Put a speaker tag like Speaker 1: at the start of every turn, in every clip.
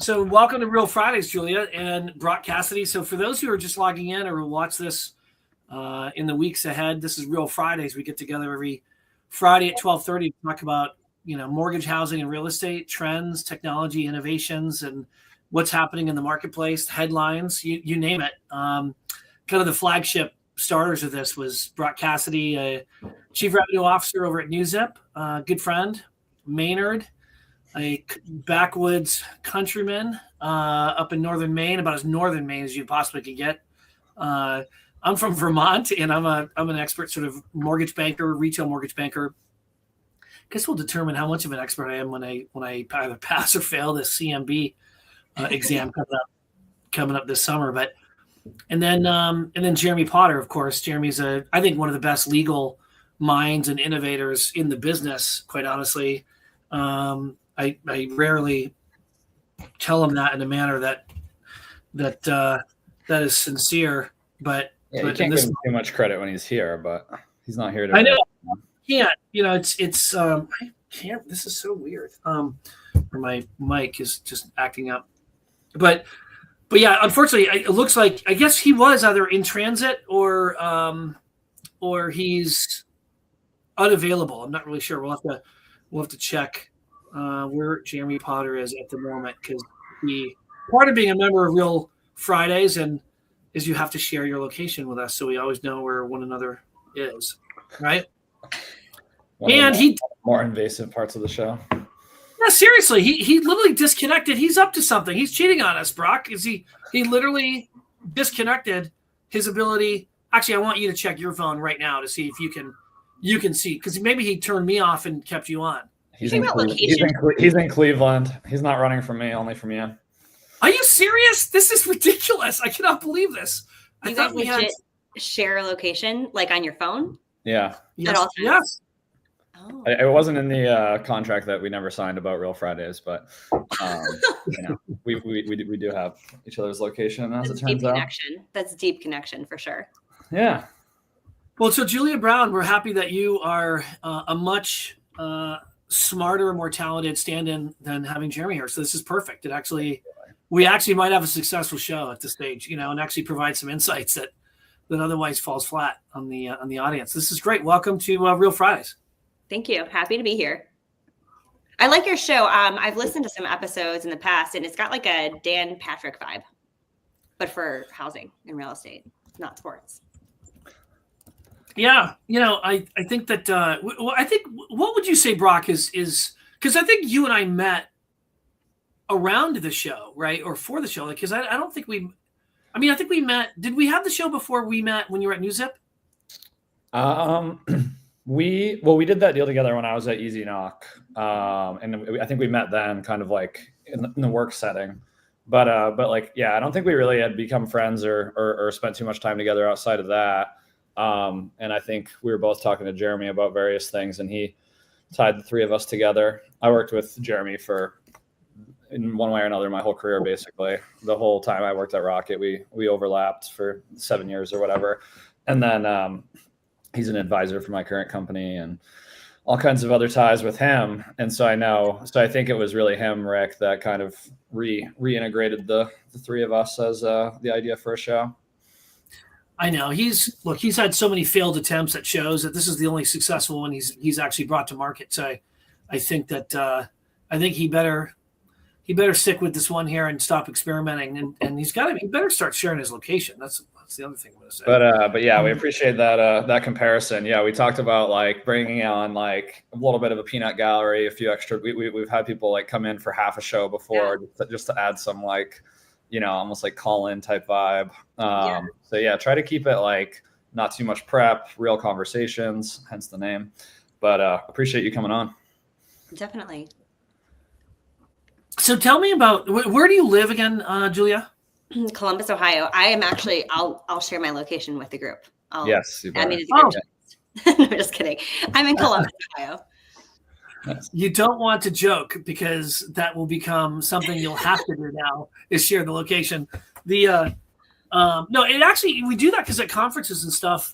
Speaker 1: So welcome to Real Fridays, Julia and Brock Cassidy. So for those who are just logging in or will watch this in the weeks ahead, this is Real Fridays. We get together every Friday at 12:30 to talk about, mortgage, housing, and real estate trends, technology, innovations, and what's happening in the marketplace, headlines, you name it. Kind of the flagship starters of this was Brock Cassidy, a chief revenue officer over at NewZip, good friend, Maynard, a backwoods countryman up in northern Maine, about as northern Maine as you possibly could get. I'm from Vermont, and I'm an expert sort of mortgage banker, retail mortgage banker. Guess we'll determine how much of an expert I am when I either pass or fail this CMB exam coming up this summer. And then Jeremy Potter, of course. Jeremy's I think one of the best legal minds and innovators in the business, quite honestly. I rarely tell him that in a manner that is sincere, but
Speaker 2: you can't give him too much credit when he's here, but he's not here to.
Speaker 1: I know. Can't. It's I can't. This is so weird. Or my mic is just acting up. But yeah, unfortunately, it looks like I guess he was either in transit or he's unavailable. I'm not really sure. We'll have to check where Jeremy Potter is at the moment, because part of being a member of Real Fridays is you have to share your location with us, so we always know where one another is, right?
Speaker 2: And he more invasive parts of the show.
Speaker 1: Yeah, seriously, he literally disconnected. He's up to something. He's cheating on us, Brock. He literally disconnected his ability. Actually, I want you to check your phone right now to see if you can see, because maybe he turned me off and kept you on.
Speaker 2: He's in Cleveland. He's not running from me, only from you.
Speaker 1: Are you serious? This is ridiculous. I cannot believe this.
Speaker 3: You guys legit share a location, like on your phone?
Speaker 2: Yeah.
Speaker 3: At all times?
Speaker 1: Yes.
Speaker 3: Oh.
Speaker 2: It wasn't in the contract that we never signed about Real Fridays, but we do have each other's location, as it turns out.
Speaker 3: That's deep connection for sure.
Speaker 2: Yeah.
Speaker 1: Well, so Julia Brown, we're happy that you are a much smarter, more talented stand-in than having Jeremy here. So this is perfect. We actually might have a successful show at this stage, and actually provide some insights that otherwise falls flat on the audience. This is great. Welcome to Real Fridays.
Speaker 3: Thank you. Happy to be here. I like your show. I've listened to some episodes in the past, and it's got like a Dan Patrick vibe, but for housing and real estate, not sports.
Speaker 1: Yeah, I think that. I think what would you say, Brock, is because I think you and I met around the show, right, or for the show, because I don't think we. I mean, I think we met. Did we have the show before we met when you were at NewZip?
Speaker 2: We did that deal together when I was at Easy Knock, and I think we met then, kind of like in the work setting. But I don't think we really had become friends or spent too much time together outside of that. And I think we were both talking to Jeremy about various things, and he tied the three of us together. I worked with Jeremy in one way or another my whole career, basically. The whole time I worked at Rocket, we overlapped for 7 years or whatever. And then he's an advisor for my current company and all kinds of other ties with him. And so I think it was really him, Rick, that kind of reintegrated the three of us as the idea for a show.
Speaker 1: I know he's had so many failed attempts at shows that this is the only successful one he's actually brought to market. So I think that he better stick with this one here and stop experimenting, and he better start sharing his location. That's the other thing I'm going to say.
Speaker 2: But yeah, we appreciate that comparison. Yeah, we talked about like bringing on like a little bit of a peanut gallery, a few extra. We've had people like come in for half a show before just to add some like, almost like call-in type vibe. So yeah, try to keep it like not too much prep, real conversations, hence the name. But appreciate you coming on.
Speaker 3: Definitely.
Speaker 1: So tell me about, where do you live again, Julia?
Speaker 3: Columbus, Ohio. I am actually, I'll share my location with the group.
Speaker 2: Yes.
Speaker 3: I mean, no, just kidding. I'm in Columbus, Ohio.
Speaker 1: You don't want to joke, because that will become something you'll have to do now, is share the location. No, it actually, we do that because at conferences and stuff,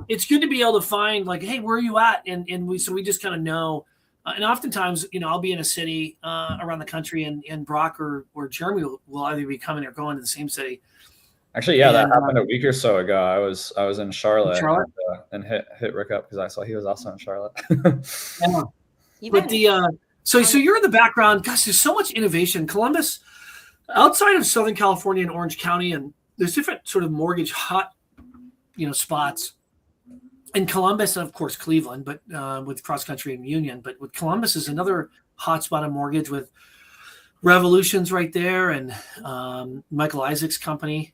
Speaker 1: it's good to be able to find like, hey, where are you at? And we just kind of know And oftentimes, I'll be in a city around the country, and Brock or Jeremy will either be coming or going to the same city.
Speaker 2: Actually, yeah, that happened a week or so ago. I was in Charlotte,
Speaker 1: Charlotte?
Speaker 2: and hit Rick up because I saw he was also in Charlotte.
Speaker 1: Yeah. But so you're in the background. Gosh, there's so much innovation. Columbus, outside of Southern California and Orange County, and there's different sort of mortgage hot, spots in Columbus, and of course Cleveland, but with Cross Country and Union. But with Columbus is another hot spot of mortgage with Revolution's right there, and Michael Isaac's company,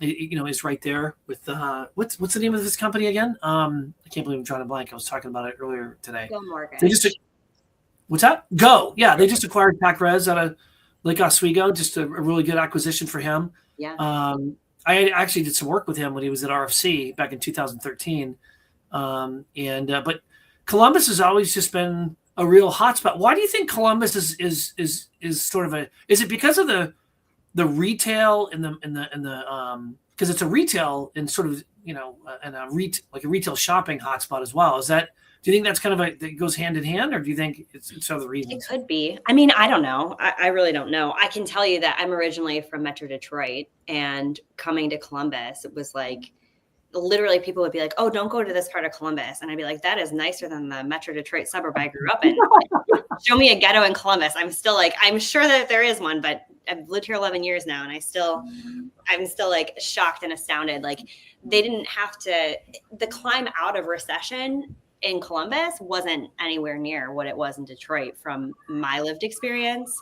Speaker 1: is right there with what's the name of this company again? I can't believe I'm drawing a blank. I was talking about it earlier today.
Speaker 3: Go Mortgage.
Speaker 1: What's that? Go. Yeah, they just acquired PacRez out of Lake Oswego. Just a really good acquisition for him.
Speaker 3: Yeah.
Speaker 1: I actually did some work with him when he was at RFC back in 2013. But Columbus has always just been a real hotspot. Why do you think Columbus is sort of is it because of the retail and the because it's a retail and sort of, and a retail shopping hotspot as well. Do you think that's kind of that goes hand in hand, or do you think it's other reasons?
Speaker 3: It could be. I mean, I don't know. I really don't know. I can tell you that I'm originally from Metro Detroit, and coming to Columbus, it was like, literally people would be like, oh, don't go to this part of Columbus. And I'd be like, that is nicer than the Metro Detroit suburb I grew up in. Show me a ghetto in Columbus. I'm still like, I'm sure that there is one, but I've lived here 11 years now. And I'm still like shocked and astounded. Like, they didn't have to, the climb out of recession in Columbus wasn't anywhere near what it was in Detroit from my lived experience.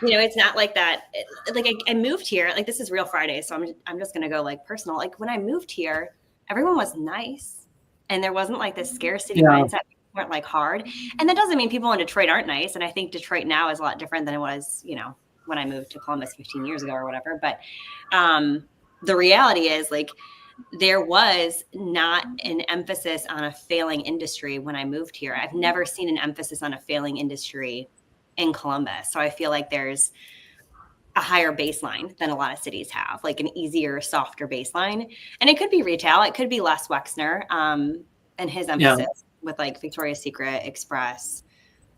Speaker 3: It's not like that. Like I moved here, like this is Real Fridays. So I'm just going to go like personal. Like when I moved here, everyone was nice and there wasn't like this scarcity mindset. People weren't like hard. And that doesn't mean people in Detroit aren't nice. And I think Detroit now is a lot different than it was, when I moved to Columbus 15 years ago or whatever. But the reality is like, there was not an emphasis on a failing industry when I moved here. I've never seen an emphasis on a failing industry in Columbus. So I feel like there's a higher baseline than a lot of cities have, like an easier, softer baseline. And it could be retail. It could be Les Wexner and his emphasis with like Victoria's Secret, Express,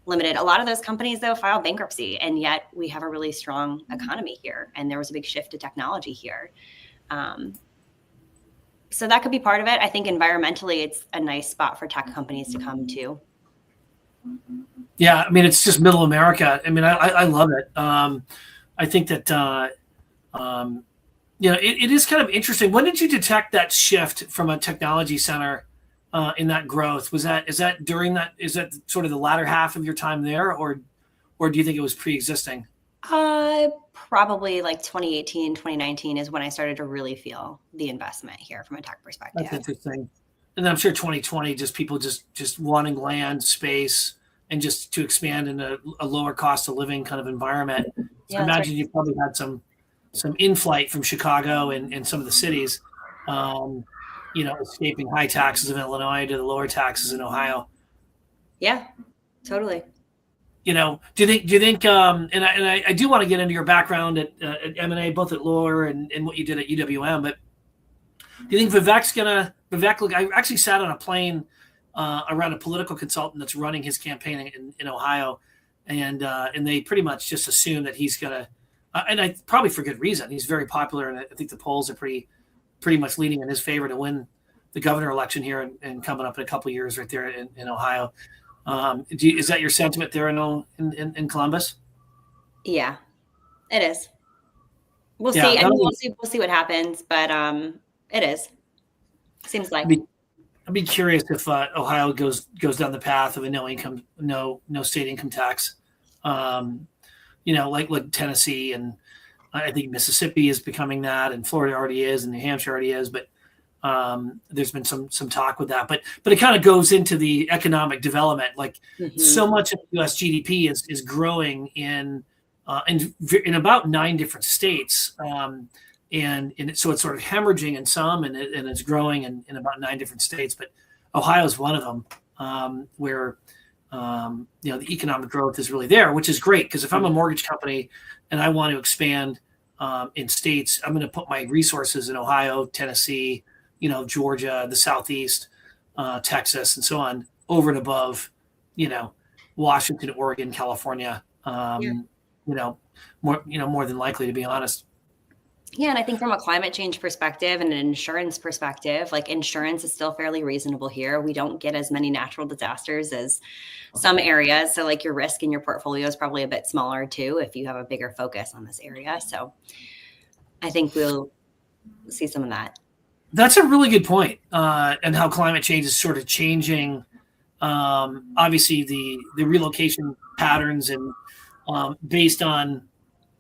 Speaker 3: Limited. A lot of those companies, though, file bankruptcy. And yet we have a really strong economy here. And there was a big shift to technology here. So that could be part of it. I think environmentally, it's a nice spot for tech companies to come to.
Speaker 1: Yeah, I mean, it's just middle America. I mean, I love it. I think that, it is kind of interesting. When did you detect that shift from a technology center in that growth? Is that during that? Is that sort of the latter half of your time there, or do you think it was pre-existing?
Speaker 3: Probably like 2018, 2019 is when I started to really feel the investment here from a tech perspective.
Speaker 1: That's interesting. And I'm sure 2020, just people just wanting land, space, and just to expand in a lower cost of living kind of environment. So I imagine you probably had some in-flight from Chicago and some of the cities, escaping high taxes of Illinois to the lower taxes in Ohio.
Speaker 3: Yeah, totally.
Speaker 1: Do you think, and I do want to get into your background at M&A, both at Lohr and what you did at UWM, but do you think Vivek, I actually sat on a plane around a political consultant that's running his campaign in Ohio, and they pretty much just assume that he's going to, and I probably for good reason, he's very popular, and I think the polls are pretty much leaning in his favor to win the governor election here and coming up in a couple of years right there in Ohio. Is that your sentiment there in Columbus?
Speaker 3: Yeah, it is. We'll see. I mean, we'll see what happens, but it is. Seems like.
Speaker 1: I'd be curious if Ohio goes down the path of a no state income tax. Like Tennessee, and I think Mississippi is becoming that, and Florida already is, and New Hampshire already is, but. There's been some talk with that, but it kind of goes into the economic development. Like so much of U.S. GDP is growing in about 9 different states, and so it's sort of hemorrhaging in some, and it's growing in about 9 different states. But Ohio is one of them, where the economic growth is really there, which is great because if I'm a mortgage company and I want to expand in states, I'm going to put my resources in Ohio, Tennessee, Georgia, the Southeast, Texas, and so on. over and above, Washington, Oregon, California. More than likely, to be honest.
Speaker 3: Yeah, and I think from a climate change perspective and an insurance perspective, like insurance is still fairly reasonable here. We don't get as many natural disasters as some areas. So like your risk in your portfolio is probably a bit smaller too if you have a bigger focus on this area. So I think we'll see some of that.
Speaker 1: That's a really good point. And how climate change is sort of changing, obviously, the relocation patterns and based on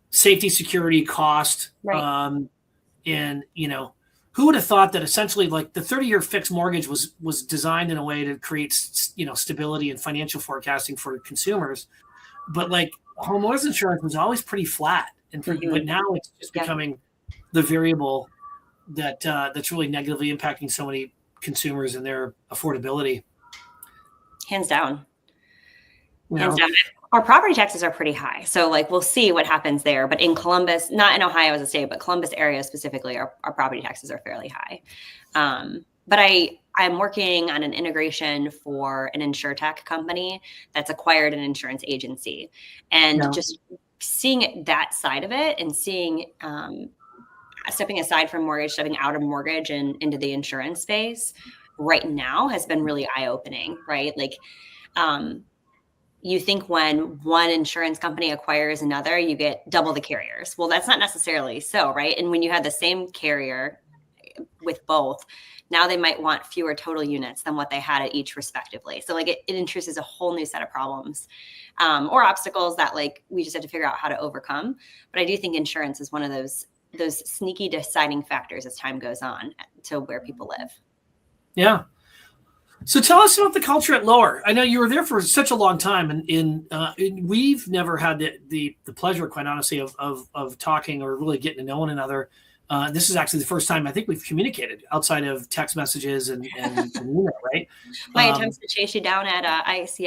Speaker 1: safety, security, cost.
Speaker 3: Right.
Speaker 1: And, who would have thought that essentially like the 30-year fixed mortgage was designed in a way to create, stability and financial forecasting for consumers. But like homeowners insurance was always pretty flat. But now it's just becoming the variable that's really negatively impacting so many consumers and their affordability.
Speaker 3: Hands down. Hands down. Our property taxes are pretty high. So like, we'll see what happens there. But in Columbus, not in Ohio as a state, but Columbus area specifically, our property taxes are fairly high. But I'm working on an integration for an insurtech company that's acquired an insurance agency. And just seeing that side of it and seeing stepping aside from mortgage, stepping out of mortgage and into the insurance space right now has been really eye-opening, right? Like, you think when one insurance company acquires another, you get double the carriers. Well, that's not necessarily so, right? And when you have the same carrier with both, now they might want fewer total units than what they had at each respectively. So like it introduces a whole new set of problems or obstacles that like we just have to figure out how to overcome. But I do think insurance is one of those sneaky deciding factors as time goes on to where people live. Yeah.
Speaker 1: So tell us about the culture at Lower. I know you were there for such a long time, and we've never had the pleasure, quite honestly, of talking or really getting to know one another. This is actually the first time I think we've communicated outside of text messages and email, right?
Speaker 3: My attempts to chase you down at ICE,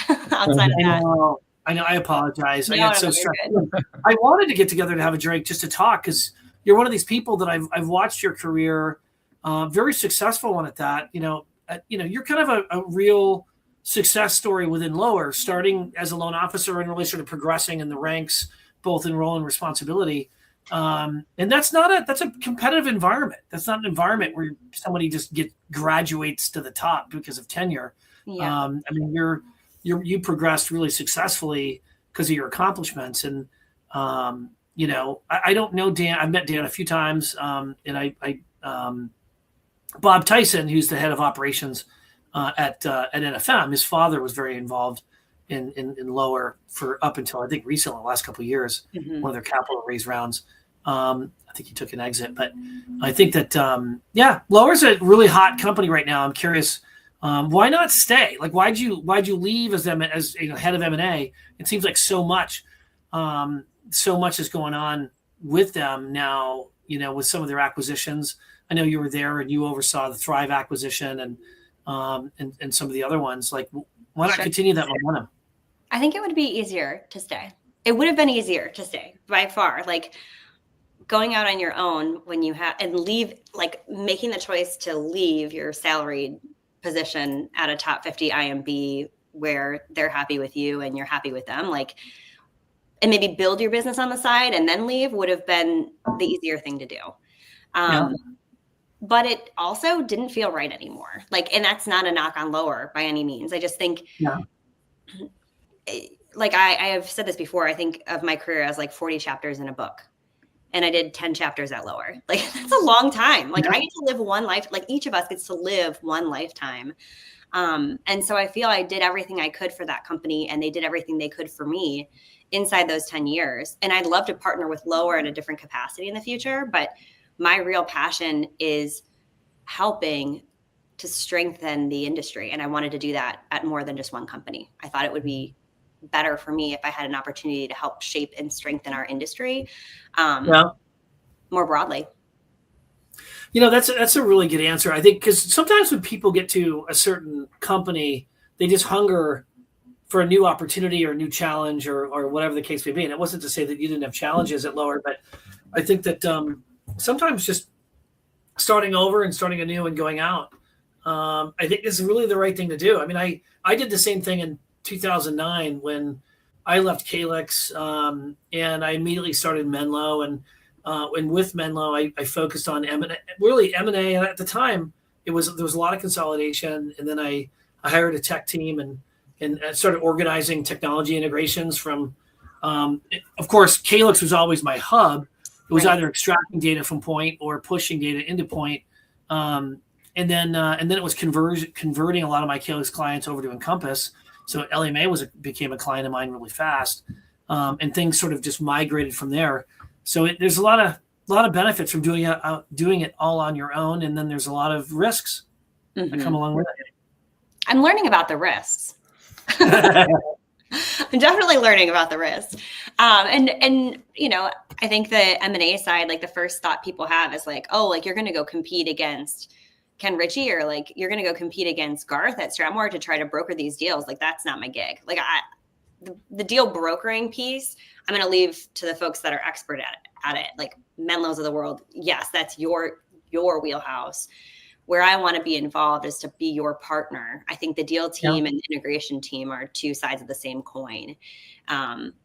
Speaker 3: outside of that.
Speaker 1: I know. I apologize.
Speaker 3: No,
Speaker 1: I got so stressed. I wanted to get together to have a drink just to talk because you're one of these people that I've watched your career, very successful one at that. You're kind of a real success story within Lower, starting as a loan officer and really sort of progressing in the ranks, both in role and responsibility. And that's a competitive environment. That's not an environment where somebody just graduates to the top because of tenure.
Speaker 3: Yeah.
Speaker 1: You progressed really successly because of your accomplishments. And, I don't know Dan. I've met Dan a few times. And Bob Tyson, who's the head of operations at NFM, his father was very involved in Lower for up until I think recently, the last couple of years, one of their capital raise rounds. I think he took an exit, but I think that Lower's a really hot company right now. I'm curious, why not stay? Like, why'd you leave as head of M&A? It seems like so much is going on with them now. With some of their acquisitions. I know you were there and you oversaw the Thrive acquisition and some of the other ones. Like, why not continue that momentum?
Speaker 3: I think it would be easier to stay. It would have been easier to stay by far. Like going out on your own when you have and leave, like making the choice to leave your salaried position at a top 50 IMB where they're happy with you and you're happy with them, like, and maybe build your business on the side and then leave would have been the easier thing to do. But it also didn't feel right anymore. Like, and that's not a knock on Lower by any means. I just think, like I have said this before, I think of my career as like 40 chapters in a book. And I did 10 chapters at Lower. Like, that's a long time. Like I get to live one life, like each of us gets to live one lifetime. And so I feel I did everything I could for that company and they did everything they could for me inside those 10 years. And I'd love to partner with Lower in a different capacity in the future. But my real passion is helping to strengthen the industry. And I wanted to do that at more than just one company. I thought it would be better for me if I had an opportunity to help shape and strengthen our industry more broadly.
Speaker 1: That's a really good answer. I think because sometimes when people get to a certain company, they just hunger for a new opportunity or a new challenge or whatever the case may be. And it wasn't to say that you didn't have challenges at Lower, but I think that sometimes just starting over and starting anew and going out I think is really the right thing to do. I mean, I did the same thing in 2009 when I left Calyx, and I immediately started Menlo, and with Menlo, I focused on really M&A, and at the time there was a lot of consolidation, and then I hired a tech team and started organizing technology integrations from. Of course, Calyx was always my hub. It was either extracting data from Point or pushing data into Point. And then it was converting a lot of my Calyx clients over to Encompass. So LMA became a client of mine really fast, and things sort of just migrated from there. So there's a lot of benefits from doing it all on your own, and then there's a lot of risks that come along with it.
Speaker 3: I'm learning about the risks. I'm definitely learning about the risks. And you know, I think the M&A side, like the first thought people have is like, oh, like you're going to go compete against Ken Ritchie, or like you're going to go compete against Garth at Stratmore to try to broker these deals. Like that's not my gig. Like the deal brokering piece, I'm going to leave to the folks that are expert at it, like Menlo's of the world. Yes, that's your wheelhouse. Where I want to be involved is to be your partner. I think the deal team and the integration team are two sides of the same coin.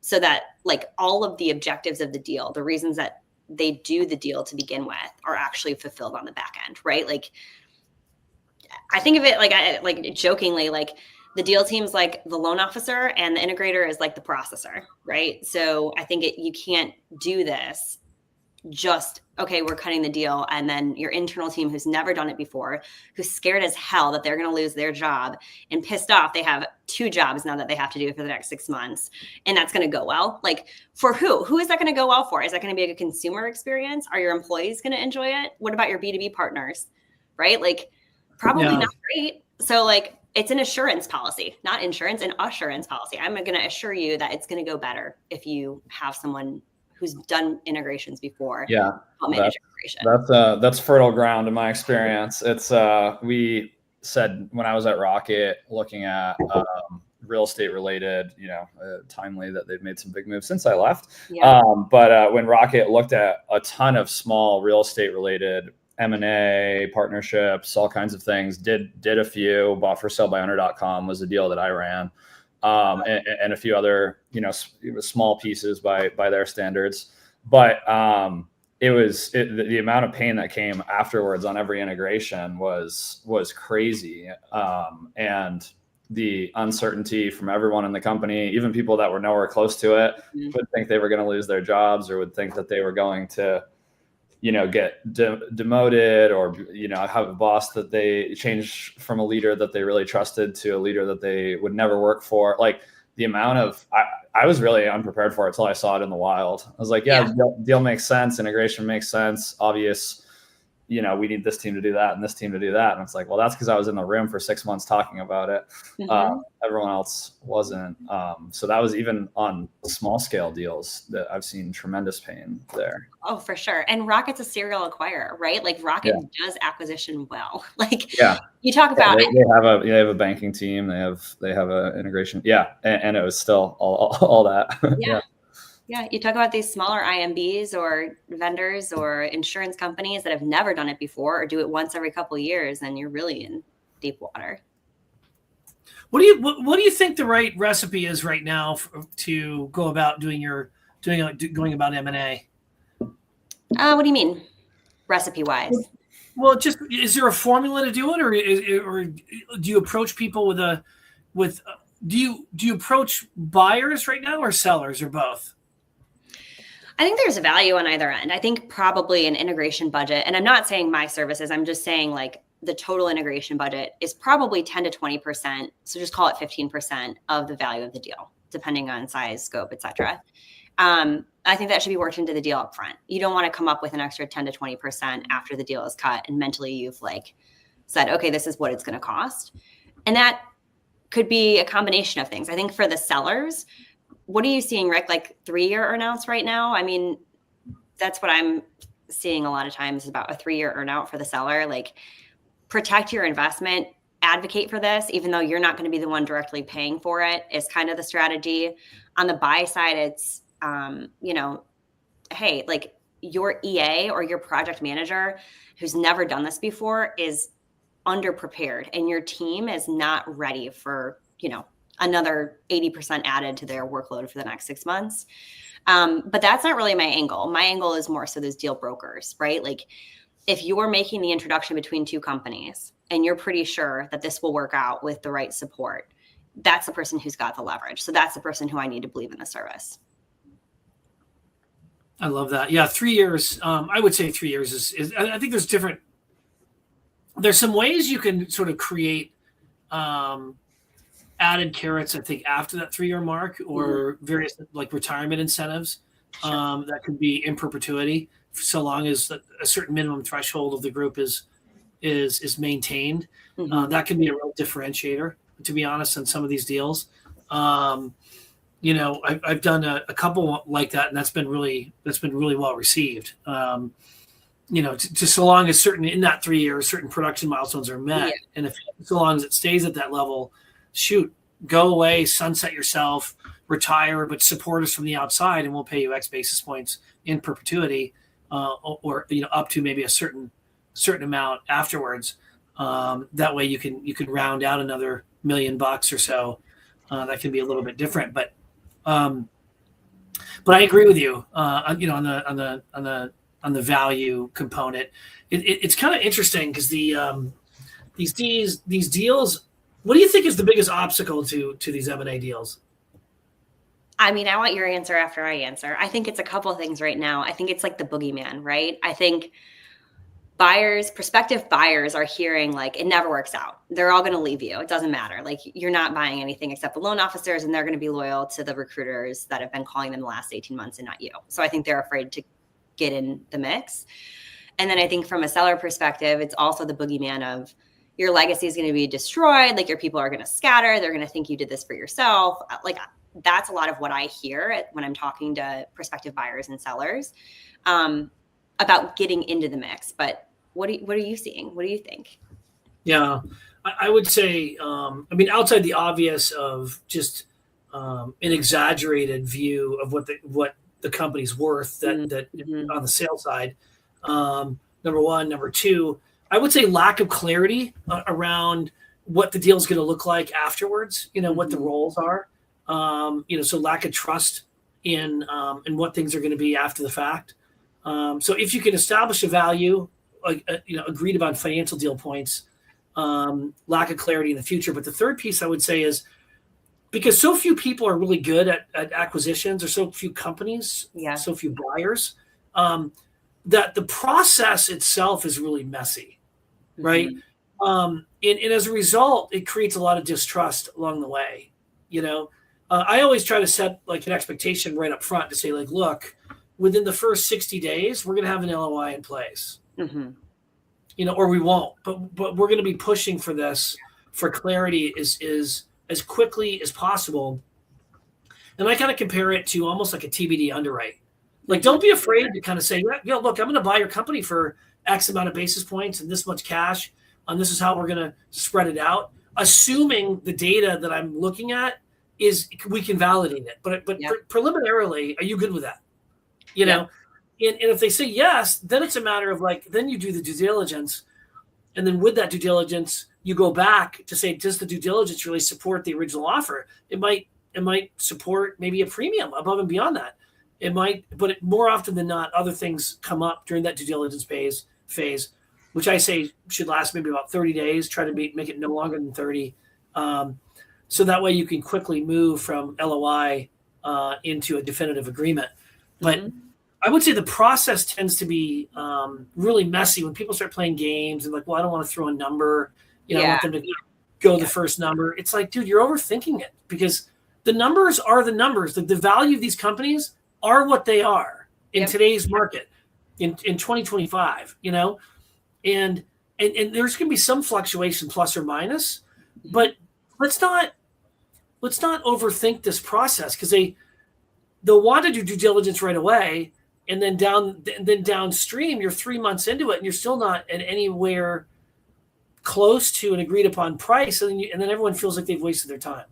Speaker 3: So that like all of the objectives of the deal, the reasons that they do the deal to begin with, are actually fulfilled on the back end, right? Like I think of it like jokingly, like the deal team's like the loan officer and the integrator is like the processor, right? So I think you can't do this just, okay, we're cutting the deal, and then your internal team who's never done it before, who's scared as hell that they're going to lose their job and pissed off they have 2 jobs now that they have to do for the next 6 months, and that's going to go well. Like for who is that going to go well for? Is that going to be a good consumer experience? Are your employees going to enjoy it? What about your B2B partners, right? Like probably not great. So like it's an assurance policy, not insurance, an assurance policy. I'm going to assure you that it's going to go better if you have someone who's done integrations before.
Speaker 2: Yeah, that's fertile ground in my experience. It's we said when I was at Rocket, looking at real estate related, timely that they've made some big moves since I left.
Speaker 3: Yeah.
Speaker 2: But when Rocket looked at a ton of small real estate related M&A partnerships, all kinds of things, did a few. Bought for sale by owner.com was a deal that I ran. And a few other, small pieces by their standards, but the amount of pain that came afterwards on every integration was crazy, and the uncertainty from everyone in the company, even people that were nowhere close to it, would think they were going to lose their jobs, or would think that they were going to get demoted, or, have a boss that they changed from a leader that they really trusted to a leader that they would never work for. Like the amount of, I was really unprepared for it till I saw it in the wild. I was like, deal makes sense. Integration makes sense. Obvious, we need this team to do that and this team to do that. And it's like, well, that's because I was in the room for 6 months talking about it. Everyone else wasn't. So that was even on small scale deals that I've seen tremendous pain there.
Speaker 3: Oh, for sure. And Rocket's a serial acquirer, right? Like Rocket does acquisition well. Like you talk about
Speaker 2: they have a banking team. They have a integration. Yeah. And it was still all that.
Speaker 3: Yeah, you talk about these smaller IMBs or vendors or insurance companies that have never done it before, or do it once every couple of years, and you're really in deep water.
Speaker 1: What do you think the right recipe is right now to go about going about M&A?
Speaker 3: What do you mean, recipe wise?
Speaker 1: Well, just is there a formula to do it, or do you approach people do you approach buyers right now, or sellers, or both?
Speaker 3: I think there's a value on either end. I think probably an integration budget, and I'm not saying my services, I'm just saying like the total integration budget is probably 10 to 20%. So just call it 15% of the value of the deal, depending on size, scope, et cetera. I think that should be worked into the deal up front. You don't want to come up with an extra 10 to 20% after the deal is cut and mentally you've like said, okay, this is what it's going to cost. And that could be a combination of things. I think for the sellers, what are you seeing, Rick? Like 3-year earnouts right now? I mean, that's what I'm seeing a lot of times, about a 3-year earnout for the seller. Like protect your investment, advocate for this, even though you're not going to be the one directly paying for it, is kind of the strategy. On the buy side, it's, hey, like your EA or your project manager who's never done this before is underprepared and your team is not ready for, another 80% added to their workload for the next 6 months. But that's not really my angle. My angle is more so those deal brokers, right? Like if you're making the introduction between two companies and you're pretty sure that this will work out with the right support, that's the person who's got the leverage. So that's the person who I need to believe in the service.
Speaker 1: I love that. Yeah, 3 years. I would say 3 years is I think there's some ways you can sort of create added carrots, I think, after that 3 year mark, or various like retirement incentives that could be in perpetuity, so long as a certain minimum threshold of the group is maintained. That can be a real differentiator, to be honest, in some of these deals. I've done a couple like that, and that's been really well received. Just so long as in that 3 years, certain production milestones are met, and if so long as it stays at that level, shoot, go away, sunset yourself, retire, but support us from the outside, and we'll pay you X basis points in perpetuity, or up to maybe a certain amount afterwards. That way you can round out another $1 million or so. That can be a little bit different, but I agree with you. On the value component, it's kind of interesting because these deals. What do you think is the biggest obstacle to these M&A deals?
Speaker 3: I mean, I want your answer after I answer. I think it's a couple of things right now. I think it's like the boogeyman, right? I think prospective buyers are hearing like, it never works out. They're all going to leave you. It doesn't matter. Like you're not buying anything except the loan officers, and they're going to be loyal to the recruiters that have been calling them the last 18 months and not you. So I think they're afraid to get in the mix. And then I think from a seller perspective, it's also the boogeyman of your legacy is going to be destroyed. Like your people are going to scatter. They're going to think you did this for yourself. Like that's a lot of what I hear when I'm talking to prospective buyers and sellers about getting into the mix. But what are you seeing? What do you think?
Speaker 1: Yeah, I would say, outside the obvious of just an exaggerated view of what the company's worth that on the sales side, number one. Number two, I would say lack of clarity around what the deal is going to look like afterwards, what the roles are, so lack of trust in what things are going to be after the fact. So if you can establish a value, agreed upon financial deal points, lack of clarity in the future. But the third piece I would say is because so few people are really good at acquisitions, or so few companies, so few buyers, that the process itself is really messy. Right. And as a result, it creates a lot of distrust along the way. I always try to set like an expectation right up front to say, like, look, within the first 60 days, we're going to have an LOI in place, or we won't, but we're going to be pushing for this for clarity is as quickly as possible. And I kind of compare it to almost like a TBD underwrite. Like, don't be afraid to kind of say, look, I'm going to buy your company for X amount of basis points and this much cash, and this is how we're going to spread it out, assuming the data that I'm looking at we can validate it. But preliminarily, are you good with that? And if they say yes, then it's a matter of then you do the due diligence, and then with that due diligence, you go back to say, does the due diligence really support the original offer? It might support maybe a premium above and beyond that. It might, but more often than not, other things come up during that due diligence phase, which I say should last maybe about 30 days. Try to make it no longer than 30. So that way you can quickly move from LOI into a definitive agreement. But I would say the process tends to be really messy when people start playing games and I don't want to throw a number. I want them to go the first number. It's like, dude, you're overthinking it, because the numbers are the numbers. The value of these companies are what they are in today's market in 2025, and there's going to be some fluctuation plus or minus, but let's not overthink this process, because they'll want to do due diligence right away. And then downstream, you're 3 months into it and you're still not at anywhere close to an agreed upon price. And then everyone feels like they've wasted their time.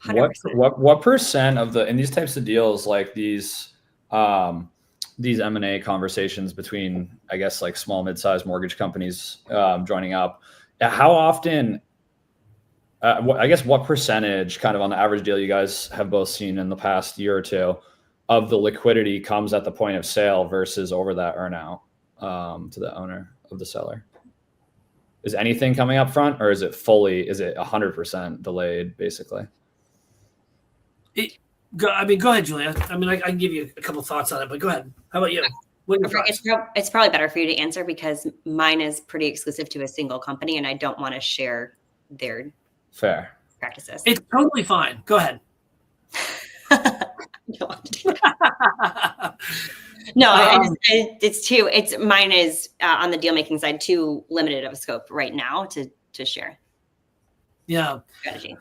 Speaker 3: 100%.
Speaker 2: What percent of in these types of deals, like these M&A conversations between, I guess, like small, mid-sized mortgage companies joining up, how often, I guess what percentage kind of on the average deal you guys have both seen in the past year or two of the liquidity comes at the point of sale versus over that earnout to the owner of the seller? Is anything coming up front, or is it 100% delayed basically?
Speaker 1: Go ahead, Julia. I mean, I can give you a couple thoughts on it, but go ahead. How about you?
Speaker 3: It's probably better for you to answer because mine is pretty exclusive to a single company and I don't want to share their
Speaker 2: fair
Speaker 3: practices.
Speaker 1: It's totally fine. Go ahead.
Speaker 3: You don't want to do that. No, mine is on the deal making side too limited of a scope right now to share.
Speaker 1: Yeah.
Speaker 3: Strategy.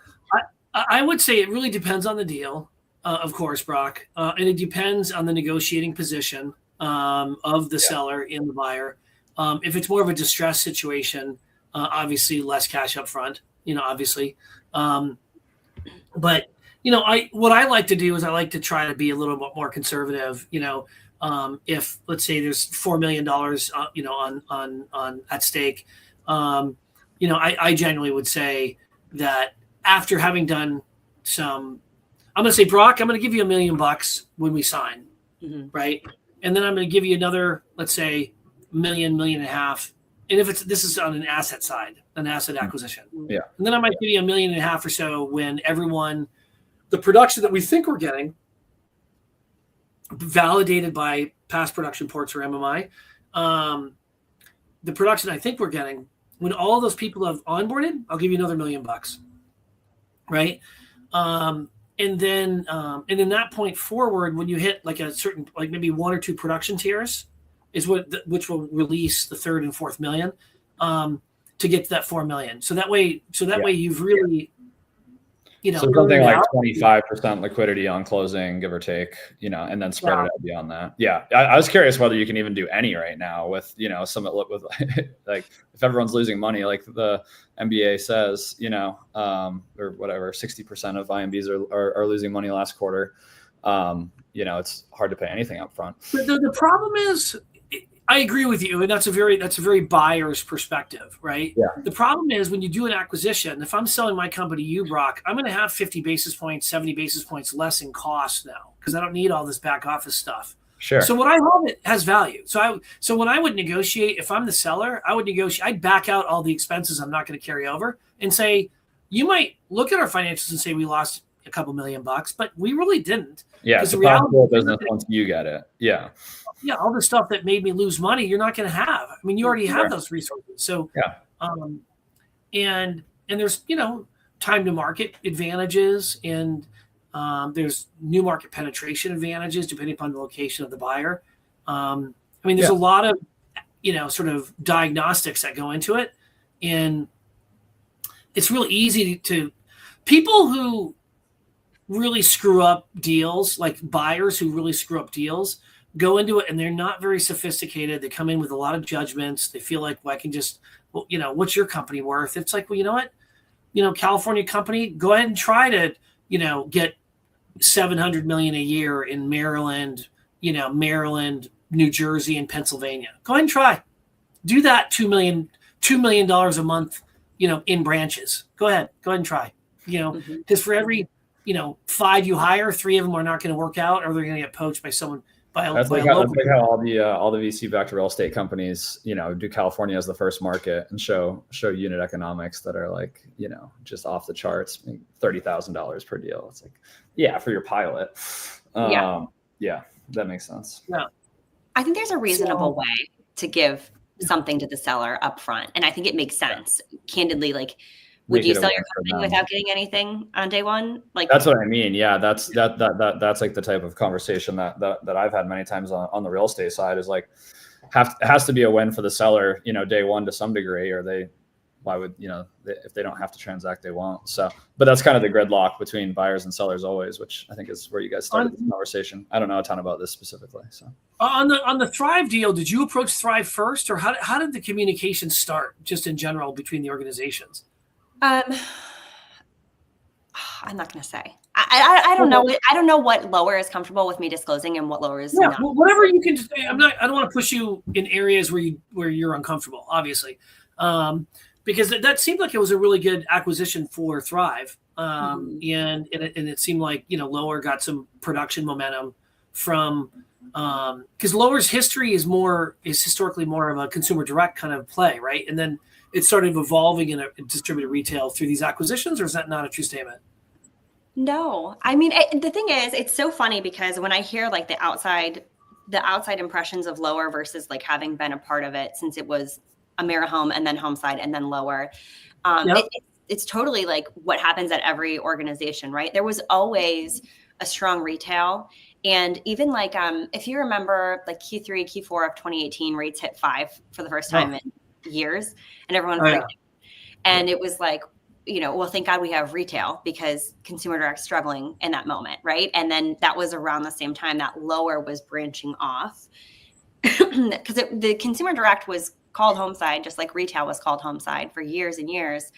Speaker 1: I would say it really depends on the deal, of course, Brock, and it depends on the negotiating position of the seller and the buyer. If it's more of a distress situation, obviously less cash up front, obviously. But what I like to do is I like to try to be a little bit more conservative. If let's say there's $4 million, on at stake, I generally would say that after having done I'm going to say, Brock, I'm going to give you $1 million when we sign, right? And then I'm going to give you another, let's say, $1.5 million. And if this is on an asset side, an asset acquisition.
Speaker 2: Yeah.
Speaker 1: And then I might give you $1.5 million or so when the production that we think we're getting, validated by past production reports or MMI, the production I think we're getting, when all of those people have onboarded, I'll give you another $1 million, right? And then that point forward, when you hit like a certain, like maybe 1 or 2 production tiers, is which will release the third and fourth million, to get to that $4 million. So that way you've really,
Speaker 2: so something like 25% liquidity on closing, give or take, and then spread it out beyond that. Yeah. I was curious whether you can even do any right now with, some with like if everyone's losing money, like the MBA says, or whatever, 60% of IMBs are losing money last quarter. It's hard to pay anything up front.
Speaker 1: But the problem is, I agree with you, and that's a very buyer's perspective, right?
Speaker 2: Yeah.
Speaker 1: The problem is when you do an acquisition, if I'm selling my company to you, Brock, I'm going to have 50 basis points, 70 basis points less in cost now because I don't need all this back office stuff.
Speaker 2: Sure.
Speaker 1: So what I have it has value. So when I would negotiate, if I'm the seller, I'd back out all the expenses I'm not going to carry over and say, you might look at our financials and say we lost a couple $1 million, but we really didn't.
Speaker 2: Yeah, it's a profitable business once you get it. Yeah.
Speaker 1: Yeah, all the stuff that made me lose money, you're not going to have. I mean, you already have those resources. So, and there's time to market advantages, and there's new market penetration advantages depending upon the location of the buyer. There's a lot of sort of diagnostics that go into it, and it's real easy to people who really screw up deals, like buyers who really screw up deals, go into it and they're not very sophisticated. They come in with a lot of judgments. They feel like, well, I can just, what's your company worth? It's like, well, you know what? California company, go ahead and try to, get $700 million a year in Maryland, New Jersey, and Pennsylvania. Go ahead and try. Do that $2 million a month, in branches. Go ahead and try. Because for every 5 you hire, 3 of them are not going to work out, or they're going to get poached by someone. That's like how
Speaker 2: all the VC-backed real estate companies, do California as the first market and show unit economics that are like, just off the charts, $30,000 per deal. It's like, yeah, for your pilot. Yeah, that makes sense.
Speaker 1: Yeah,
Speaker 3: I think there's a reasonable way to give something to the seller up front, and I think it makes sense. Candidly, like, would you sell your company without getting anything on day one? Like,
Speaker 2: that's what I mean. Yeah, that's like the type of conversation that I've had many times on the real estate side is like, it has to be a win for the seller, day one to some degree, or why would, if they don't have to transact, they won't. So, but that's kind of the gridlock between buyers and sellers always, which I think is where you guys started this conversation. I don't know a ton about this specifically. So
Speaker 1: on the Thrive deal, did you approach Thrive first, or how did the communication start just in general between the organizations?
Speaker 3: I'm not going to say. I don't know. I don't know what lower is comfortable with me disclosing and what lower is not.
Speaker 1: Well, whatever you can say. I don't want to push you in areas where you're uncomfortable, obviously. But because that seemed like it was a really good acquisition for Thrive. And it seemed like, Lower got some production momentum from, because Lower's history is historically more of a consumer direct kind of play, right? And then it started evolving in a distributed retail through these acquisitions, or is that not a true statement?
Speaker 3: No, I mean, the thing is, it's so funny because when I hear like the outside impressions of Lower versus like having been a part of it since it was AmeriHome and then Homeside and then Lower, it's totally like what happens at every organization, right? There was always a strong retail. And even like, if you remember like Q3, Q4 of 2018, rates hit 5 for the first time in years, and everyone freaked out. And it was like, well, thank God we have retail because consumer direct struggling in that moment, right? And then that was around the same time that Lower was branching off because the consumer direct was called Homeside, just like retail was called Homeside for years and years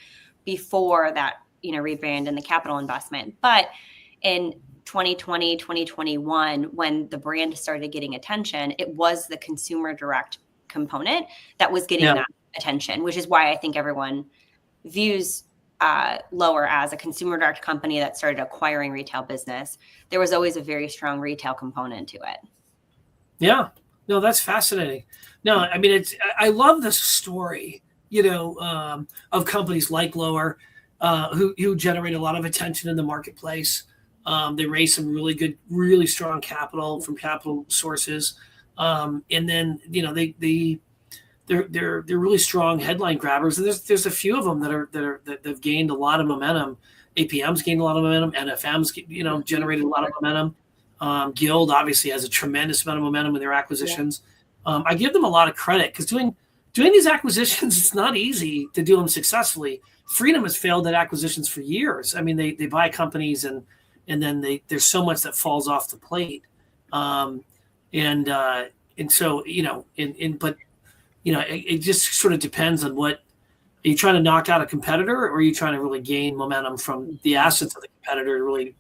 Speaker 3: before that, rebrand and the capital investment. But in 2020, 2021, when the brand started getting attention, it was the consumer direct component that was getting that attention, which is why I think everyone views Lower as a consumer direct company that started acquiring retail business. There was always a very strong retail component to it.
Speaker 1: Yeah, no, that's fascinating. No, I mean, I love this story, of companies like Lower, who generate a lot of attention in the marketplace. They raise some really good, really strong capital from capital sources. And then, they're really strong headline grabbers. And there's a few of them that have gained a lot of momentum. APM's gained a lot of momentum. NFM's, generated a lot of momentum. Guild obviously has a tremendous amount of momentum in their acquisitions. I give them a lot of credit because doing these acquisitions, it's not easy to do them successfully. Freedom has failed at acquisitions for years. I mean, they buy companies and then there's so much that falls off the plate. And so, it just sort of depends on what, are you trying to knock out a competitor, or are you trying to really gain momentum from the assets of the competitor really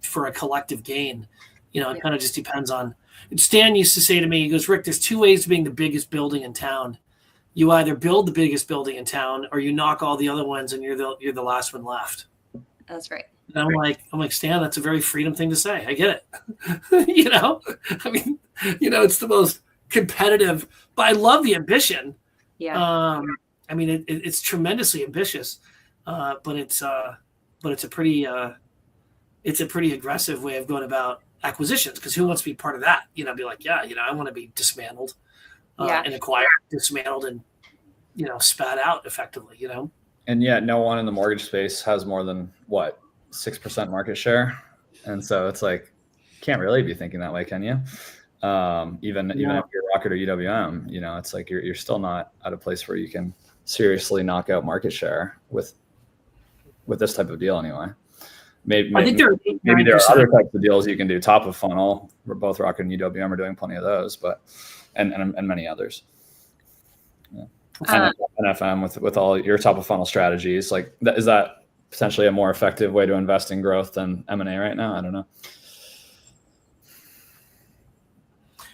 Speaker 1: for a collective gain? It kind of just depends on. Stan used to say to me, he goes, Rick, there's 2 ways to being the biggest building in town. You either build the biggest building in town, or you knock all the other ones and you're the last one left.
Speaker 3: That's right.
Speaker 1: And I'm like, Stan, that's a very Freedom thing to say. I get it. I mean, it's the most competitive, but I love the ambition.
Speaker 3: Yeah.
Speaker 1: I mean, it's tremendously ambitious, but it's a pretty aggressive way of going about acquisitions, because who wants to be part of that? Be like, I want to be dismantled and acquired, dismantled, and spat out effectively.
Speaker 2: And yet, no one in the mortgage space has more than 6% market share, and so it's like, can't really be thinking that way, can you? Even if you're Rocket or UWM, it's like you're still not at a place where you can seriously knock out market share with this type of deal anyway. Maybe there are other types of deals you can do, top of funnel, where both Rocket and UWM are doing plenty of those, but and many others. Yeah. And NFM with all your top of funnel strategies, like is that potentially a more effective way to invest in growth than M&A right now? I don't know.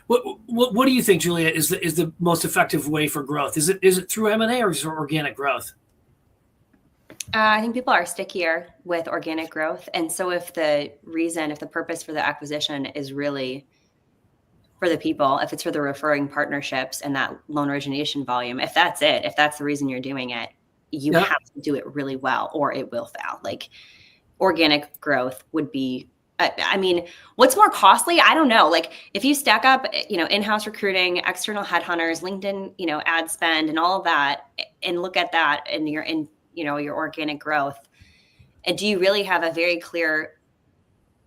Speaker 1: What do you think, Julia, is the most effective way for growth? Is it through M&A, or is it organic growth?
Speaker 3: I think people are stickier with organic growth. And so if the purpose for the acquisition is really for the people, if it's for the referring partnerships and that loan origination volume, if that's the reason you're doing it, you have to do it really well or it will fail. Like organic growth would be, I mean, what's more costly? I don't know. Like if you stack up, in-house recruiting, external headhunters, LinkedIn, ad spend and all of that, and look at that and you're in, your organic growth. And do you really have a very clear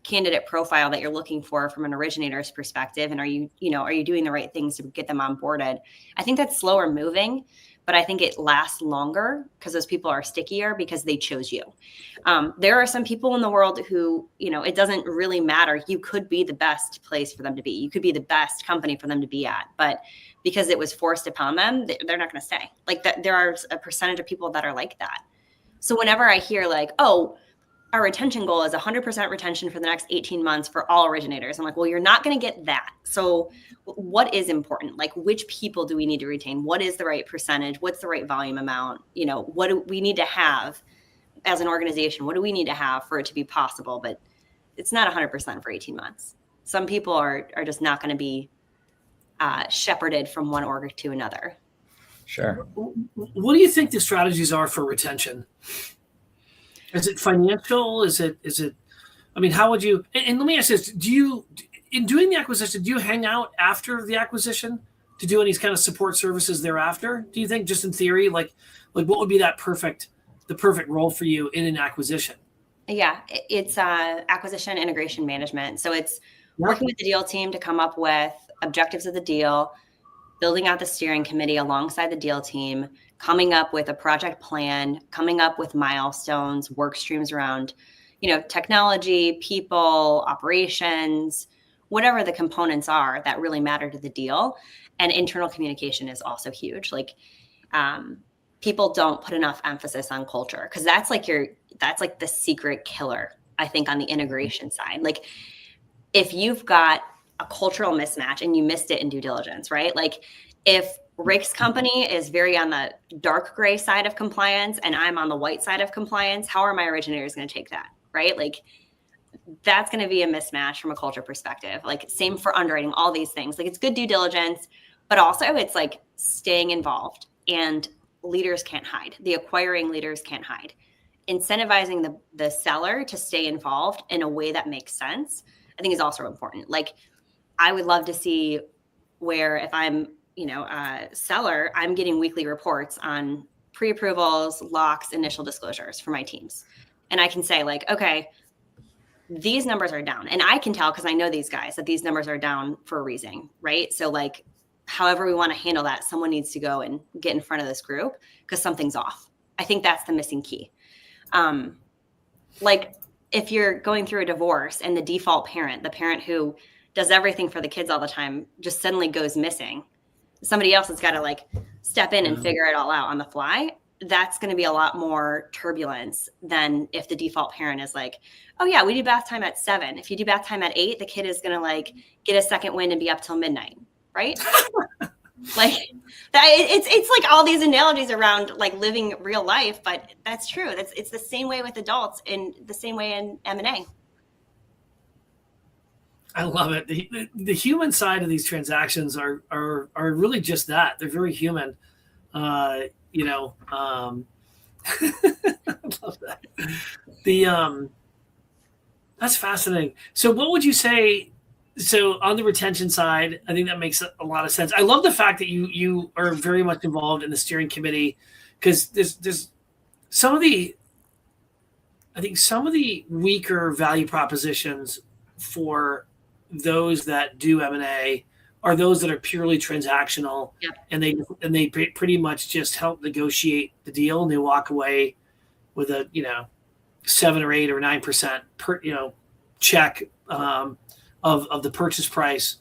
Speaker 3: candidate profile that you're looking for from an originator's perspective? And are you doing the right things to get them onboarded? I think that's slower moving, but I think it lasts longer because those people are stickier because they chose you. There are some people in the world who, it doesn't really matter. You could be the best place for them to be. You could be the best company for them to be at, but because it was forced upon them, they're not going to stay. Like that, there are a percentage of people that are like that. So whenever I hear like, oh, our retention goal is 100% retention for the next 18 months for all originators. I'm like, well, you're not going to get that. So what is important? Like, which people do we need to retain? What is the right percentage? What's the right volume amount? What do we need to have as an organization? What do we need to have for it to be possible? But it's not 100% for 18 months. Some people are just not going to be shepherded from one org to another.
Speaker 2: Sure.
Speaker 1: What do you think the strategies are for retention? Is it financial? Is it, I mean, how would you, and let me ask this, in doing the acquisition, do you hang out after the acquisition to do any kind of support services thereafter? Do you think, just in theory, like what would be the perfect role for you in an acquisition?
Speaker 3: Yeah, it's acquisition integration management. So it's working with the deal team to come up with objectives of the deal, building out the steering committee alongside the deal team, coming up with a project plan, coming up with milestones, work streams around, technology, people, operations, whatever the components are that really matter to the deal. And internal communication is also huge. Like, people don't put enough emphasis on culture, because that's like the secret killer, I think, on the integration side. Like, if you've got a cultural mismatch and you missed it in due diligence, right? Like, if Rick's company is very on the dark gray side of compliance and I'm on the white side of compliance, how are my originators going to take that, right? Like, that's going to be a mismatch from a culture perspective. Like, same for underwriting, all these things. Like, it's good due diligence, but also it's like staying involved, and leaders can't hide. The acquiring leaders can't hide. Incentivizing the seller to stay involved in a way that makes sense, I think, is also important. Like, I would love to see where, if I'm, a seller, I'm getting weekly reports on pre-approvals, locks, initial disclosures for my teams. And I can say, like, okay, these numbers are down. And I can tell, because I know these guys, that these numbers are down for a reason, right? So, like, however we want to handle that, someone needs to go and get in front of this group because something's off. I think that's the missing key. Like, if you're going through a divorce and the default parent, the parent who does everything for the kids all the time, just suddenly goes missing, somebody else has got to like step in and figure it all out on the fly. That's going to be a lot more turbulence than if the default parent is like, oh yeah, we do bath time at 7. If you do bath time at 8, the kid is going to like get a second wind and be up till midnight. Right? Like, that, it's like all these analogies around like living real life, but that's true. It's the same way with adults and the same way in M&A.
Speaker 1: I love it. The human side of these transactions are really just that. They're very human. I love that. That's fascinating. So what would you say? So on the retention side, I think that makes a lot of sense. I love the fact that you are very much involved in the steering committee, because there's some of the weaker value propositions for those that do M&A are those that are purely transactional. Yep. and they pretty much just help negotiate the deal, and they walk away with a 7 or 8 or 9% per check of the purchase price,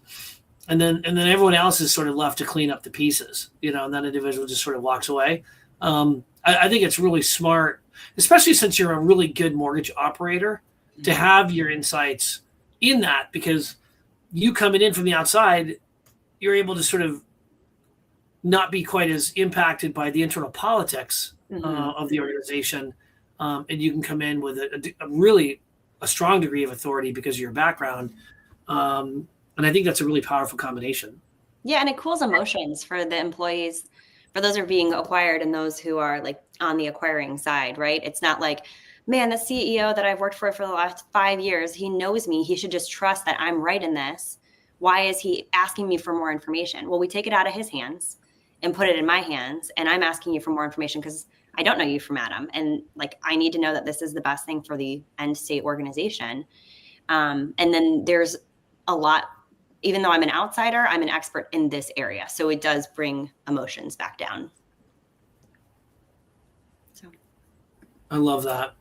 Speaker 1: and then everyone else is sort of left to clean up the pieces, and that individual just sort of walks away. I think it's really smart, especially since you're a really good mortgage operator, to have your insights in that, because you coming in from the outside, you're able to sort of not be quite as impacted by the internal politics of the organization, and you can come in with a strong degree of authority because of your background. And I think that's a really powerful combination.
Speaker 3: Yeah, and it cools emotions for the employees, for those who are being acquired and those who are like on the acquiring side, right? It's not like, man, the CEO that I've worked for the last 5 years, he knows me. He should just trust that I'm right in this. Why is he asking me for more information? Well, we take it out of his hands and put it in my hands. And I'm asking you for more information because I don't know you from Adam. And like, I need to know that this is the best thing for the end state organization. And then there's a lot, even though I'm an outsider, I'm an expert in this area. So it does bring emotions back down. So
Speaker 1: I love that.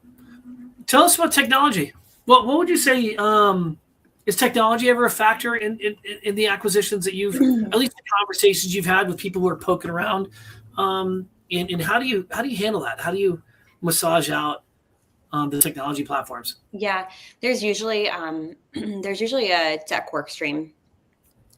Speaker 1: Tell us about technology. What would you say, is technology ever a factor in the acquisitions that you've, at least the conversations you've had with people who are poking around? And how do you handle that? How do you massage out the technology platforms?
Speaker 3: Yeah, there's usually a tech work stream,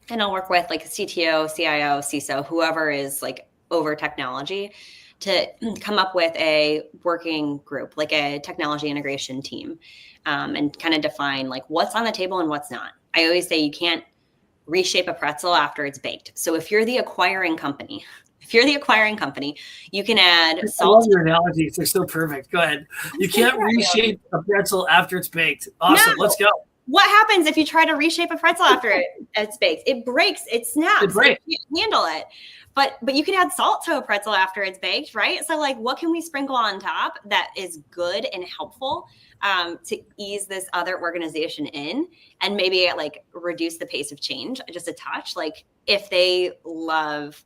Speaker 3: and I'll work with like a CTO, CIO, CISO, whoever is like over technology, to come up with a working group, like a technology integration team, and kind of define like what's on the table and what's not. I always say you can't reshape a pretzel after it's baked. So if you're the acquiring company, you can add salt.
Speaker 1: I love your analogies. They're so perfect. Go ahead. You can't reshape a pretzel after it's baked. Awesome.
Speaker 3: No.
Speaker 1: Let's go.
Speaker 3: What happens if you try to reshape a pretzel after it's baked? It breaks. It snaps.
Speaker 1: It breaks.
Speaker 3: You can't handle it. But you can add salt to a pretzel after it's baked, right? So like, what can we sprinkle on top that is good and helpful to ease this other organization in, and maybe like reduce the pace of change just a touch? Like if they love,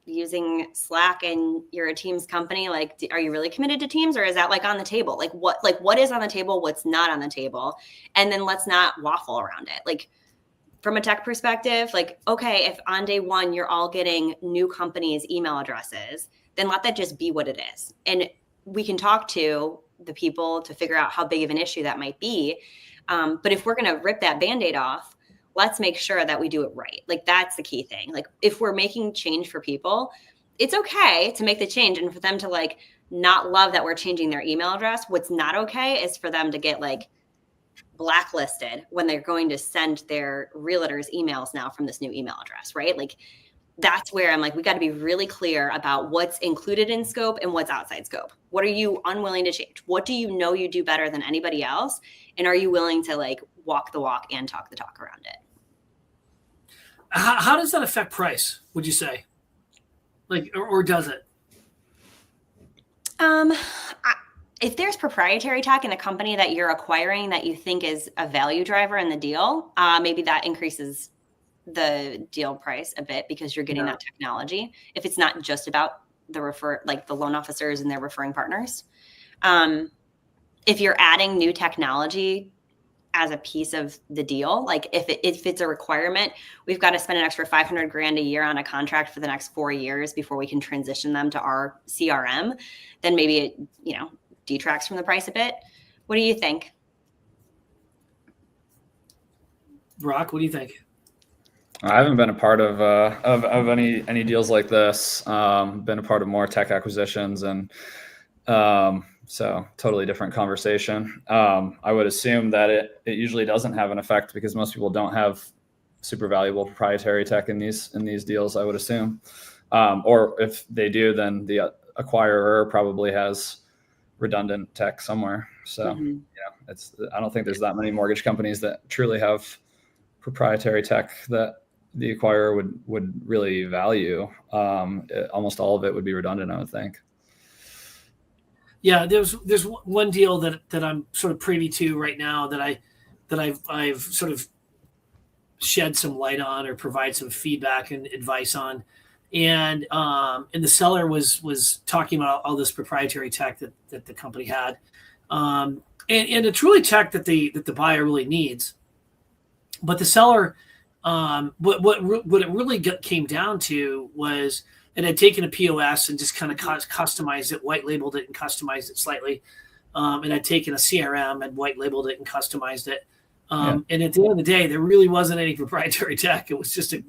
Speaker 3: using Slack and you're a Teams company, like, are you really committed to Teams, or is that like on the table? Like what is on the table? What's not on the table? And then let's not waffle around it. Like, from a tech perspective, like, okay, if on day one you're all getting new companies' email addresses, then let that just be what it is. And we can talk to the people to figure out how big of an issue that might be. But if we're going to rip that Band-Aid off, let's make sure that we do it right. Like, that's the key thing. Like, if we're making change for people, it's okay to make the change and for them to like not love that we're changing their email address. What's not okay is for them to get like blacklisted when they're going to send their realtors emails now from this new email address, right? Like, that's where I'm like, we got to be really clear about what's included in scope and what's outside scope. What are you unwilling to change? What do you know you do better than anybody else? And are you willing to like walk the walk and talk the talk around it?
Speaker 1: How does that affect price, would you say? Like, or does it?
Speaker 3: If there's proprietary tech in a company that you're acquiring that you think is a value driver in the deal, maybe that increases the deal price a bit because you're getting that technology. If it's not just about the loan officers and their referring partners. If you're adding new technology as a piece of the deal, like if it's a requirement, we've got to spend an extra $500,000 a year on a contract for the next 4 years before we can transition them to our CRM, then maybe it, detracts from the price a bit. What do you think?
Speaker 1: Brock, what do you think?
Speaker 2: I haven't been a part of any deals like this. Been a part of more tech acquisitions, and so totally different conversation. I would assume that it usually doesn't have an effect because most people don't have super valuable proprietary tech in these deals, I would assume. Or if they do, then the acquirer probably has redundant tech somewhere. So I don't think there's that many mortgage companies that truly have proprietary tech that the acquirer would really value. Almost all of it would be redundant, I would think.
Speaker 1: Yeah, there's one deal that I'm sort of privy to right now that I've sort of shed some light on or provide some feedback and advice on. And the seller was talking about all this proprietary tech that the company had, and it's really tech that the buyer really needs. But the seller, what it really came down to was it had taken a POS and just kind of customized it, white labeled it and customized it slightly. And had taken a CRM and white labeled it and customized it. And at the end of the day, there really wasn't any proprietary tech. It was just a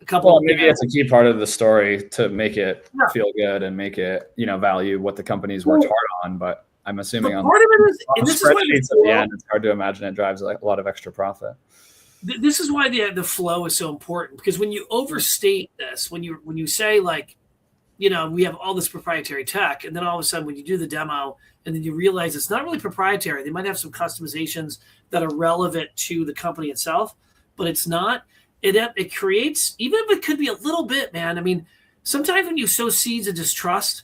Speaker 1: couple.
Speaker 2: Well, maybe it's a key part of the story to make it feel good and make it, value what the company's worked hard on. But I'm assuming on
Speaker 1: part of it is, and
Speaker 2: the
Speaker 1: this is why
Speaker 2: spreadsheets at the end, it's hard to imagine it drives like a lot of extra profit.
Speaker 1: This is why the flow is so important, because when you overstate this, when you say like, we have all this proprietary tech, and then all of a sudden when you do the demo and then you realize it's not really proprietary, they might have some customizations that are relevant to the company itself, but it's not. It creates, even if it could be a little bit, man. I mean, sometimes when you sow seeds of distrust,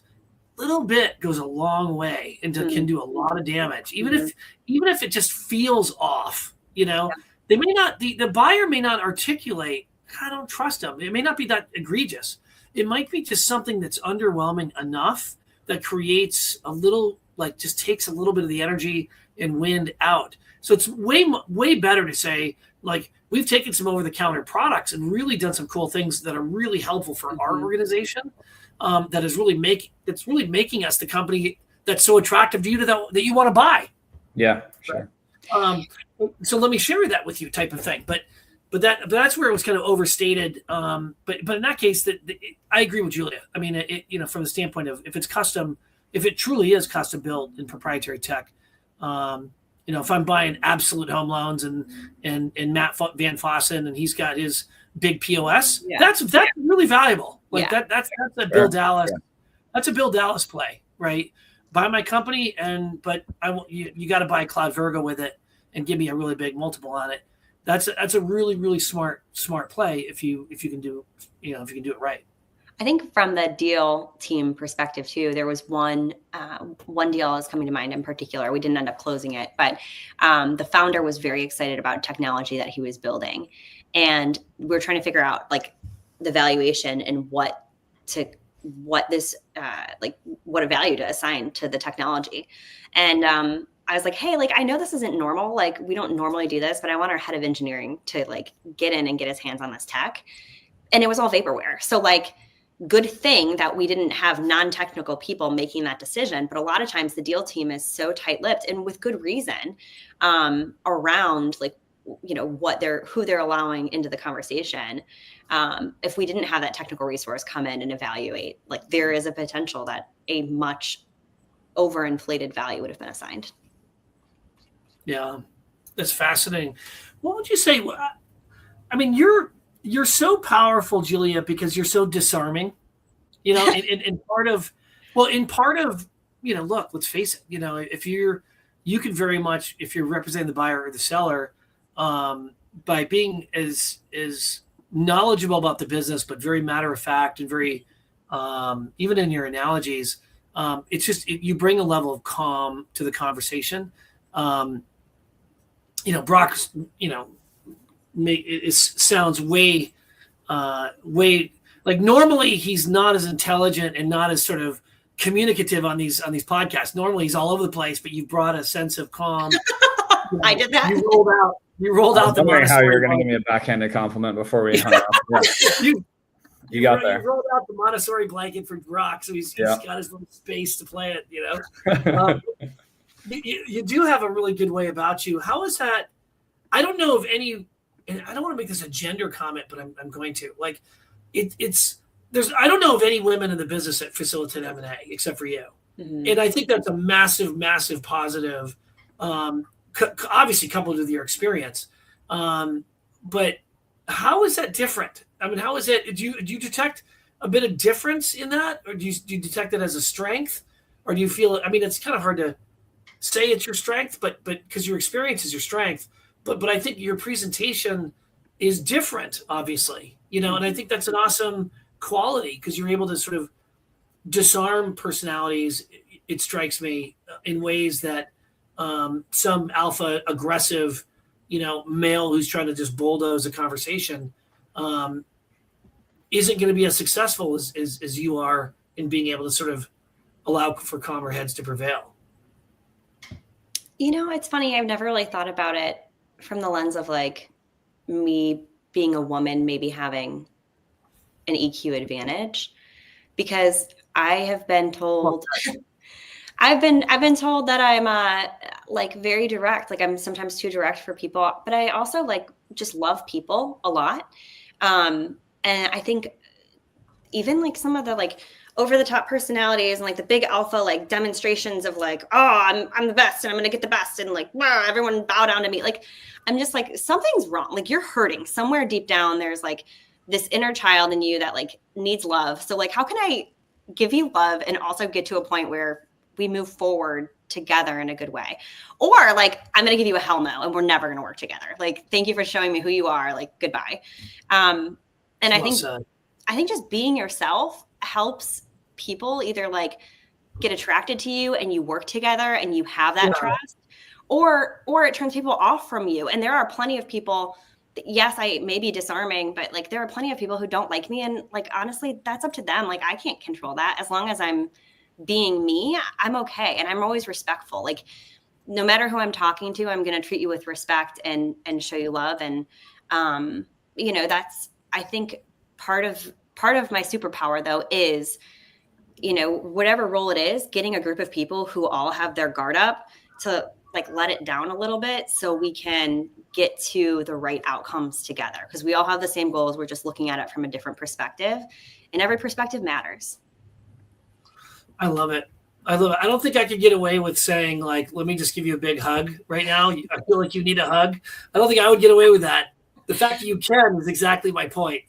Speaker 1: little bit goes a long way and can do a lot of damage. Even if it just feels off, they may not, the buyer may not articulate, I don't trust them. It may not be that egregious. It might be just something that's underwhelming enough that creates a little, like, just takes a little bit of the energy and wind out. So it's way better to say, like, we've taken some over-the-counter products and really done some cool things that are really helpful for our organization. That is really making us the company that's so attractive to you that you want to buy.
Speaker 2: Yeah, sure.
Speaker 1: So let me share that with you, type of thing. But that's where it was kind of overstated. But in that case, I agree with Julia. I mean, from the standpoint of if it's custom, if it truly is custom built in proprietary tech, if I'm buying Absolute Home Loans and Matt Van Fossen and he's got his big POS, that's really valuable. Like that's a Bill Dallas. Yeah. That's a Bill Dallas play, right? Buy my company, but you got to buy Cloud Virgo with it and give me a really big multiple on it. That's a really, really smart play if you can do it right.
Speaker 3: I think from the deal team perspective too, there was one deal is coming to mind in particular. We didn't end up closing it, but the founder was very excited about technology that he was building, and we're trying to figure out like the valuation and what a value to assign to the technology. And I was like, hey, like, I know this isn't normal. Like, we don't normally do this, but I want our head of engineering to like get in and get his hands on this tech. And it was all vaporware. So like, good thing that we didn't have non-technical people making that decision. But a lot of times the deal team is so tight-lipped and with good reason around like, who they're allowing into the conversation. If we didn't have that technical resource come in and evaluate, like there is a potential that a much overinflated value would have been assigned.
Speaker 1: Yeah, that's fascinating. What would you say? I mean, you're so powerful, Julia, because you're so disarming, in part of, look, let's face it, if you can very much, if you're representing the buyer or the seller, by being as knowledgeable about the business, but very matter of fact and very, even in your analogies, it's just, you bring a level of calm to the conversation. Brock, sounds way like normally he's not as intelligent and not as sort of communicative on these podcasts. Normally he's all over the place, but you've brought a sense of calm.
Speaker 3: I did that.
Speaker 1: You rolled out the
Speaker 2: Montessori. How you're going to give me a backhanded compliment before we hung up? Yeah. You got there.
Speaker 1: You rolled out the Montessori blanket for Brock, so he's got his little space to play it. You do have a really good way about you. How is that? I don't know of any, and I don't want to make this a gender comment, but I'm going to. Like, I don't know of any women in the business that facilitate M&A except for you. Mm-hmm. And I think that's a massive, massive positive, obviously coupled with your experience. But how is that different? I mean, how is it? Do you detect a bit of difference in that? Or do you detect it as a strength? Or do you feel, I mean, it's kind of hard to say it's your strength, but because your experience is your strength. But I think your presentation is different, obviously, and I think that's an awesome quality because you're able to sort of disarm personalities, it strikes me, in ways that some alpha aggressive, male who's trying to just bulldoze a conversation isn't going to be as successful as you are in being able to sort of allow for calmer heads to prevail.
Speaker 3: It's funny. I've never really thought about it from the lens of like me being a woman, maybe having an EQ advantage, because I have been told, I've been told that I'm like very direct. Like I'm sometimes too direct for people, but I also like just love people a lot. And I think even like some of the like over the top personalities and like the big alpha like demonstrations of like, oh, I'm the best and I'm gonna get the best and like, wow, everyone bow down to me. Like I'm just like, something's wrong. Like you're hurting somewhere deep down. There's like this inner child in you that like needs love. So like, how can I give you love and also get to a point where we move forward together in a good way? Or like, I'm gonna give you a hell no and we're never gonna work together. Like, thank you for showing me who you are. Like, goodbye. And I think just being yourself helps people either like get attracted to you and you work together and you have that trust, or it turns people off from you. And there are plenty of people that, yes, I may be disarming, but like there are plenty of people who don't like me. And like, honestly, that's up to them. Like I can't control that. As long as I'm being me, I'm okay. And I'm always respectful. Like no matter who I'm talking to, I'm going to treat you with respect and show you love. And, that's, I think part of my superpower though, is whatever role it is, getting a group of people who all have their guard up to like let it down a little bit so we can get to the right outcomes together, because we all have the same goals. We're just looking at it from a different perspective, and every perspective matters.
Speaker 1: I love it. I don't think I could get away with saying, like, let me just give you a big hug right now. I feel like you need a hug. I don't think I would get away with that. The fact that you can is exactly my point.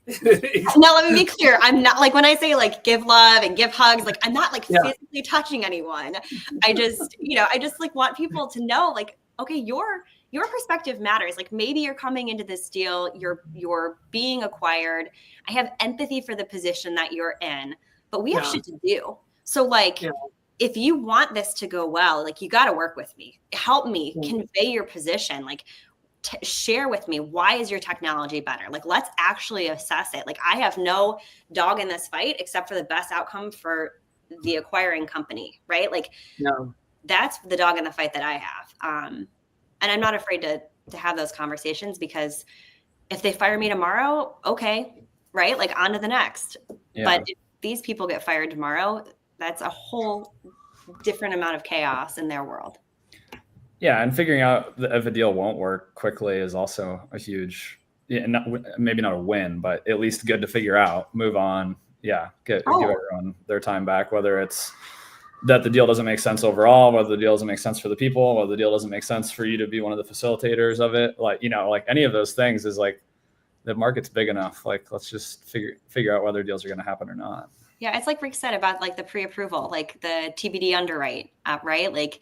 Speaker 3: Now, let me be clear. I'm not like, when I say like give love and give hugs, like I'm not like physically touching anyone. I just, I just like want people to know, like, okay, your perspective matters. Like maybe you're coming into this deal, you're being acquired. I have empathy for the position that you're in, but we have shit to do. So like, if you want this to go well, like you got to work with me, help me convey your position. Like, share with me, why is your technology better? Like, let's actually assess it. Like, I have no dog in this fight except for the best outcome for the acquiring company, right? Like, that's the dog in the fight that I have. And I'm not afraid to have those conversations, because if they fire me tomorrow, okay, right? Like, on to the next. But if these people get fired tomorrow, that's a whole different amount of chaos in their world.
Speaker 2: Yeah, and figuring out if a deal won't work quickly is also a huge, maybe not a win, but at least good to figure out, move on. Yeah, give everyone their time back, whether it's that the deal doesn't make sense overall, whether the deal doesn't make sense for the people, whether the deal doesn't make sense for you to be one of the facilitators of it. Like, like any of those things is like, the market's big enough. Like, let's just figure out whether deals are going to happen or not. Yeah,
Speaker 3: it's like Rick said about like the pre-approval, like the TBD underwrite, right? Like,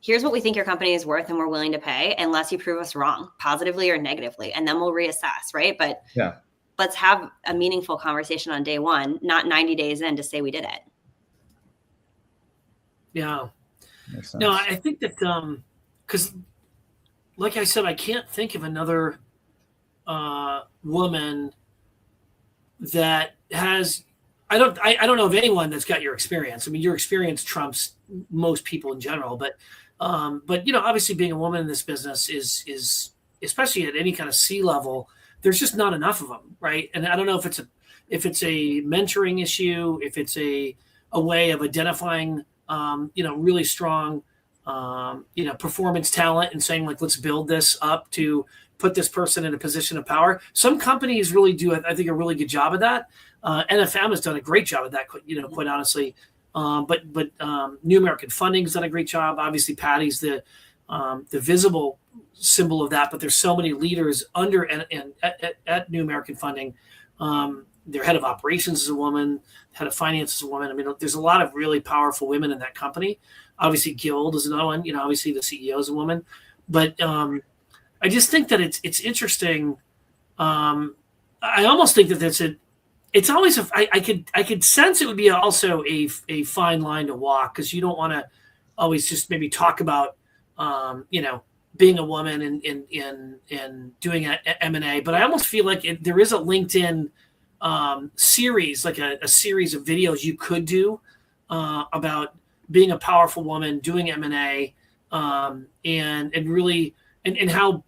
Speaker 3: here's what we think your company is worth and we're willing to pay, unless you prove us wrong, positively or negatively, and then we'll reassess, right? But let's have a meaningful conversation on day one, not 90 days in to say we did it.
Speaker 1: Yeah. No, I think that because, like I said, I can't think of another woman that has. I don't know of anyone that's got your experience. I mean, your experience trumps most people in general, but obviously being a woman in this business is especially at any kind of C-level, there's just not enough of them, right? And I don't know if it's a mentoring issue, if it's a way of identifying really strong performance talent and saying, like, let's build this up to put this person in a position of power. Some companies really do, I think, a really good job of that. NFM has done a great job of that, quite honestly. But New American Funding's done a great job. Obviously, Patty's the visible symbol of that. But there's so many leaders under and at New American Funding. Their head of operations is a woman. Head of finance is a woman. I mean, there's a lot of really powerful women in that company. Obviously, Guild is another one. Obviously the CEO is a woman. But I just think that it's interesting. I almost think that it's always I could sense it would be also a fine line to walk, because you don't want to always just maybe talk about being a woman and doing M&A, but I almost feel like there is a LinkedIn series, like a series of videos you could do about being a powerful woman, doing M&A, and really and how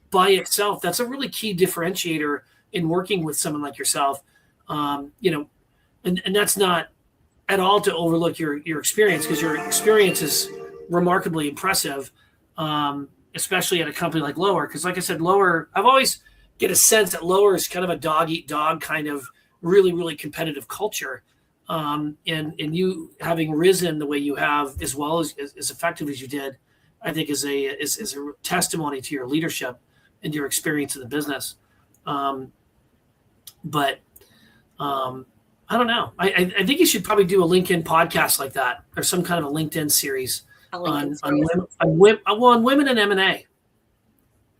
Speaker 1: by itself that's a really key differentiator in working with someone like yourself. And that's not at all to overlook your experience, because your experience is remarkably impressive, especially at a company like Lower. Because like I said, Lower, I've always get a sense that Lower is kind of a dog eat dog kind of really, really competitive culture. And you having risen the way you have, as well as effective as you did, I think is a testimony to your leadership and your experience in the business. But I don't know. I think you should probably do a LinkedIn podcast like that, or some kind of a LinkedIn series on women in M&A.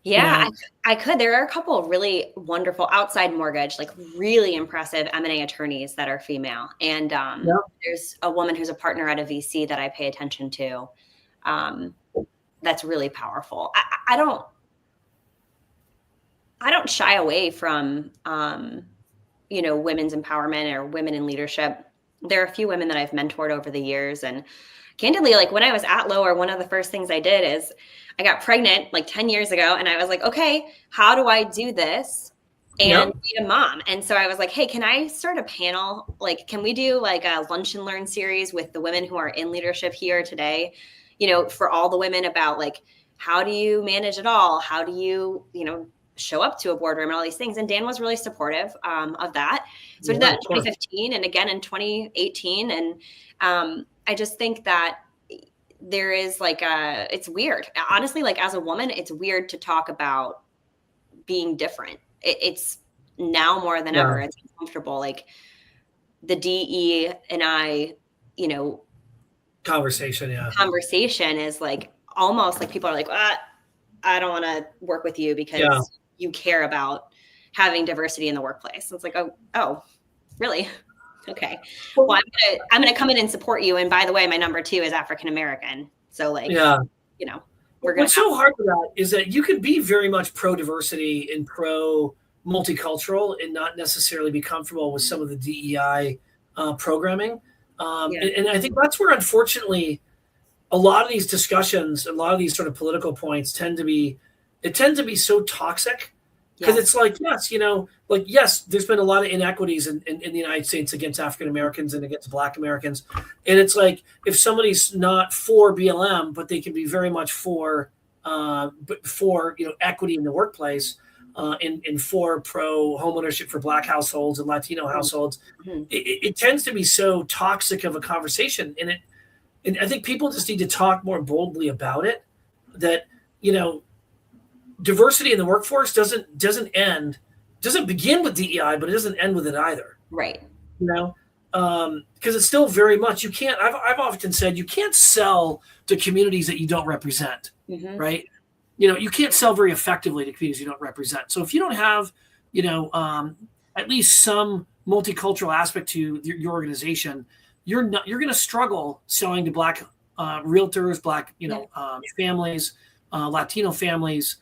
Speaker 3: Yeah, I could. There are a couple of really wonderful outside mortgage, like really impressive M&A attorneys that are female. And there's a woman who's a partner at a VC that I pay attention to. That's really powerful. I don't shy away from, women's empowerment or women in leadership. There are a few women that I've mentored over the years. And candidly, like when I was at Lower, one of the first things I did is I got pregnant like 10 years ago. And I was like, okay, how do I do this and be a mom. And so I was like, hey, can I start a panel? Like, can we do like a lunch and learn series with the women who are in leadership here today, for all the women about like, how do you manage it all? How do you, show up to a boardroom and all these things? And Dan was really supportive of that. So we did that in 2015 and again in 2018. And I just think that there is like it's weird. Honestly, like as a woman, it's weird to talk about being different. It's now more than ever. It's uncomfortable. Like the DE and I,
Speaker 1: conversation
Speaker 3: is like almost like people are like, I don't want to work with you because you care about having diversity in the workplace. So it's like, oh, really? Okay. Well, I'm gonna come in and support you. And by the way, my number 2 is African American. So like, we're gonna.
Speaker 1: What's so hard for that is that you could be very much pro diversity and pro multicultural and not necessarily be comfortable with some of the DEI programming. And I think that's where, unfortunately, a lot of these discussions, a lot of these sort of political points tend to be so toxic because it's like, yes, there's been a lot of inequities in the United States against African Americans and against Black Americans. And it's like, if somebody's not for BLM, but they can be very much for equity in the workplace, and for pro home ownership for Black households and Latino households, it tends to be so toxic of a conversation. And I think people just need to talk more boldly about it, that, diversity in the workforce doesn't begin with DEI, but it doesn't end with it either.
Speaker 3: Right.
Speaker 1: Because it's still very much, I've often said, you can't sell to communities that you don't represent, right? You can't sell very effectively to communities you don't represent. So if you don't have, at least some multicultural aspect to your organization, you're going to struggle selling to Black realtors, Black, families, Latino families,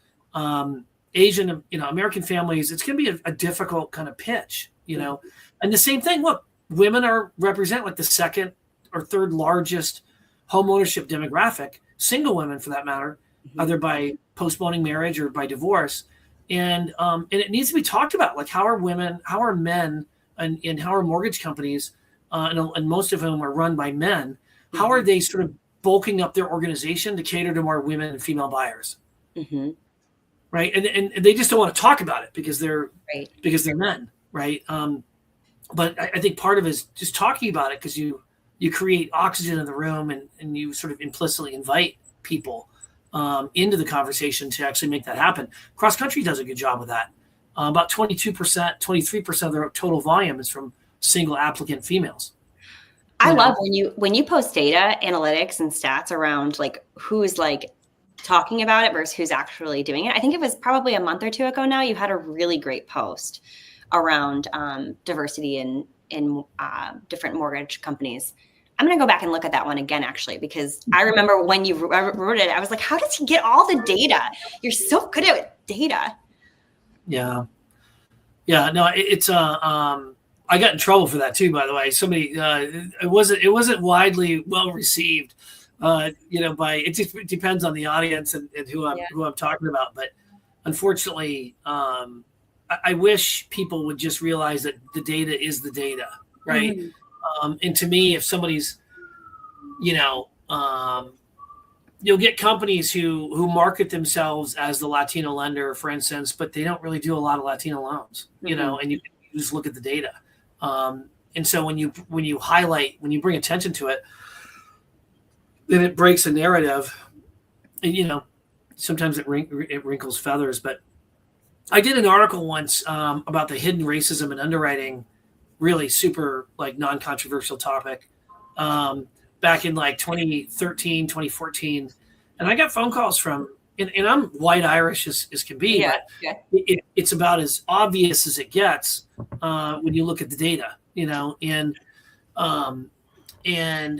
Speaker 1: Asian, American families. It's going to be a difficult kind of pitch, And the same thing. Look, women represent like the second or third largest home ownership demographic, single women for that matter, either by postponing marriage or by divorce, and it needs to be talked about. Like, how are men, and how are mortgage companies, and most of whom are run by men, how are they sort of bulking up their organization to cater to more women and female buyers? Right. And they just don't want to talk about it because they're men. Right. But I think part of it is just talking about it, because you create oxygen in the room, and you sort of implicitly invite people into the conversation to actually make that happen. Cross Country does a good job of that. About 22%, 23% of their total volume is from single applicant females.
Speaker 3: I love when you post data analytics and stats around like who's like talking about it versus who's actually doing it. I think it was probably a month or 2 ago now, you had a really great post around diversity in different mortgage companies. I'm going to go back and look at that one again, actually, because I remember when you wrote it, I was like, how does he get all the data? You're so good at data.
Speaker 1: Yeah. No, it's I got in trouble for that too, by the way. Somebody, it wasn't widely well received, it just depends on the audience and who I'm talking about. But unfortunately, I wish people would just realize that the data is the data, right? And to me, if somebody's, you'll get companies who market themselves as the Latino lender, for instance, but they don't really do a lot of Latino loans, and you just look at the data. And so when you bring attention to it, then it breaks a narrative, and, sometimes it wrinkles feathers. But I did an article once about the hidden racism in underwriting, really super like non-controversial topic, back in like 2013, 2014. And I got phone calls from, and I'm white Irish as can be, but it's about as obvious as it gets when you look at the data, and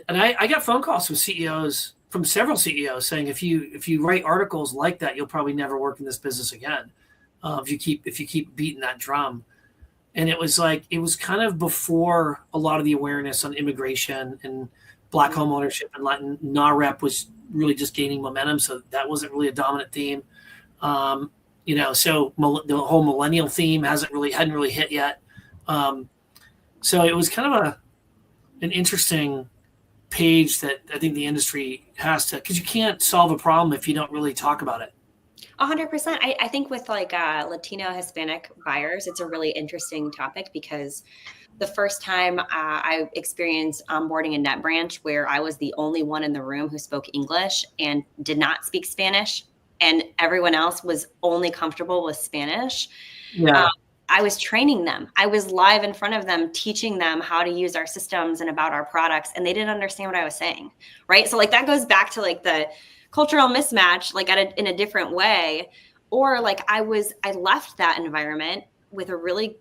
Speaker 1: I got phone calls from several CEOs saying, if you write articles like that, you'll probably never work in this business again. If you keep beating that drum. And it was kind of before a lot of the awareness on immigration and Black home ownership and Latin NAREP was really just gaining momentum. So that wasn't really a dominant theme. So the whole millennial theme hadn't really hit yet. So it was kind of an interesting page that I think the industry has to, because you can't solve a problem if you don't really talk about it.
Speaker 3: 100%. I think with like Latino Hispanic buyers, it's a really interesting topic because the first time I experienced onboarding a net branch where I was the only one in the room who spoke English and did not speak Spanish, and everyone else was only comfortable with Spanish.
Speaker 1: Yeah.
Speaker 3: I was training them. I was live in front of them, teaching them how to use our systems and about our products, and they didn't understand what I was saying, right? So like that goes back to like the cultural mismatch, like in a different way. Or like I left that environment with a really,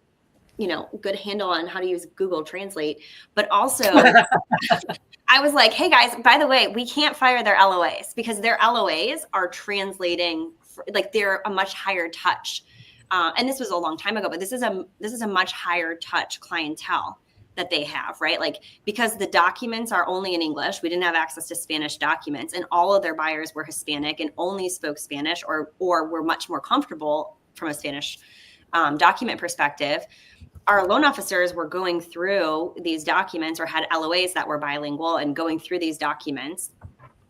Speaker 3: good handle on how to use Google Translate, but also I was like, hey guys, by the way, we can't fire their LOAs because their LOAs are translating, like they're a much higher touch. And this was a long time ago, but this is a much higher touch clientele that they have, right? Like, because the documents are only in English, we didn't have access to Spanish documents, and all of their buyers were Hispanic and only spoke Spanish or were much more comfortable from a Spanish document perspective. Our loan officers were going through these documents or had LOAs that were bilingual and going through these documents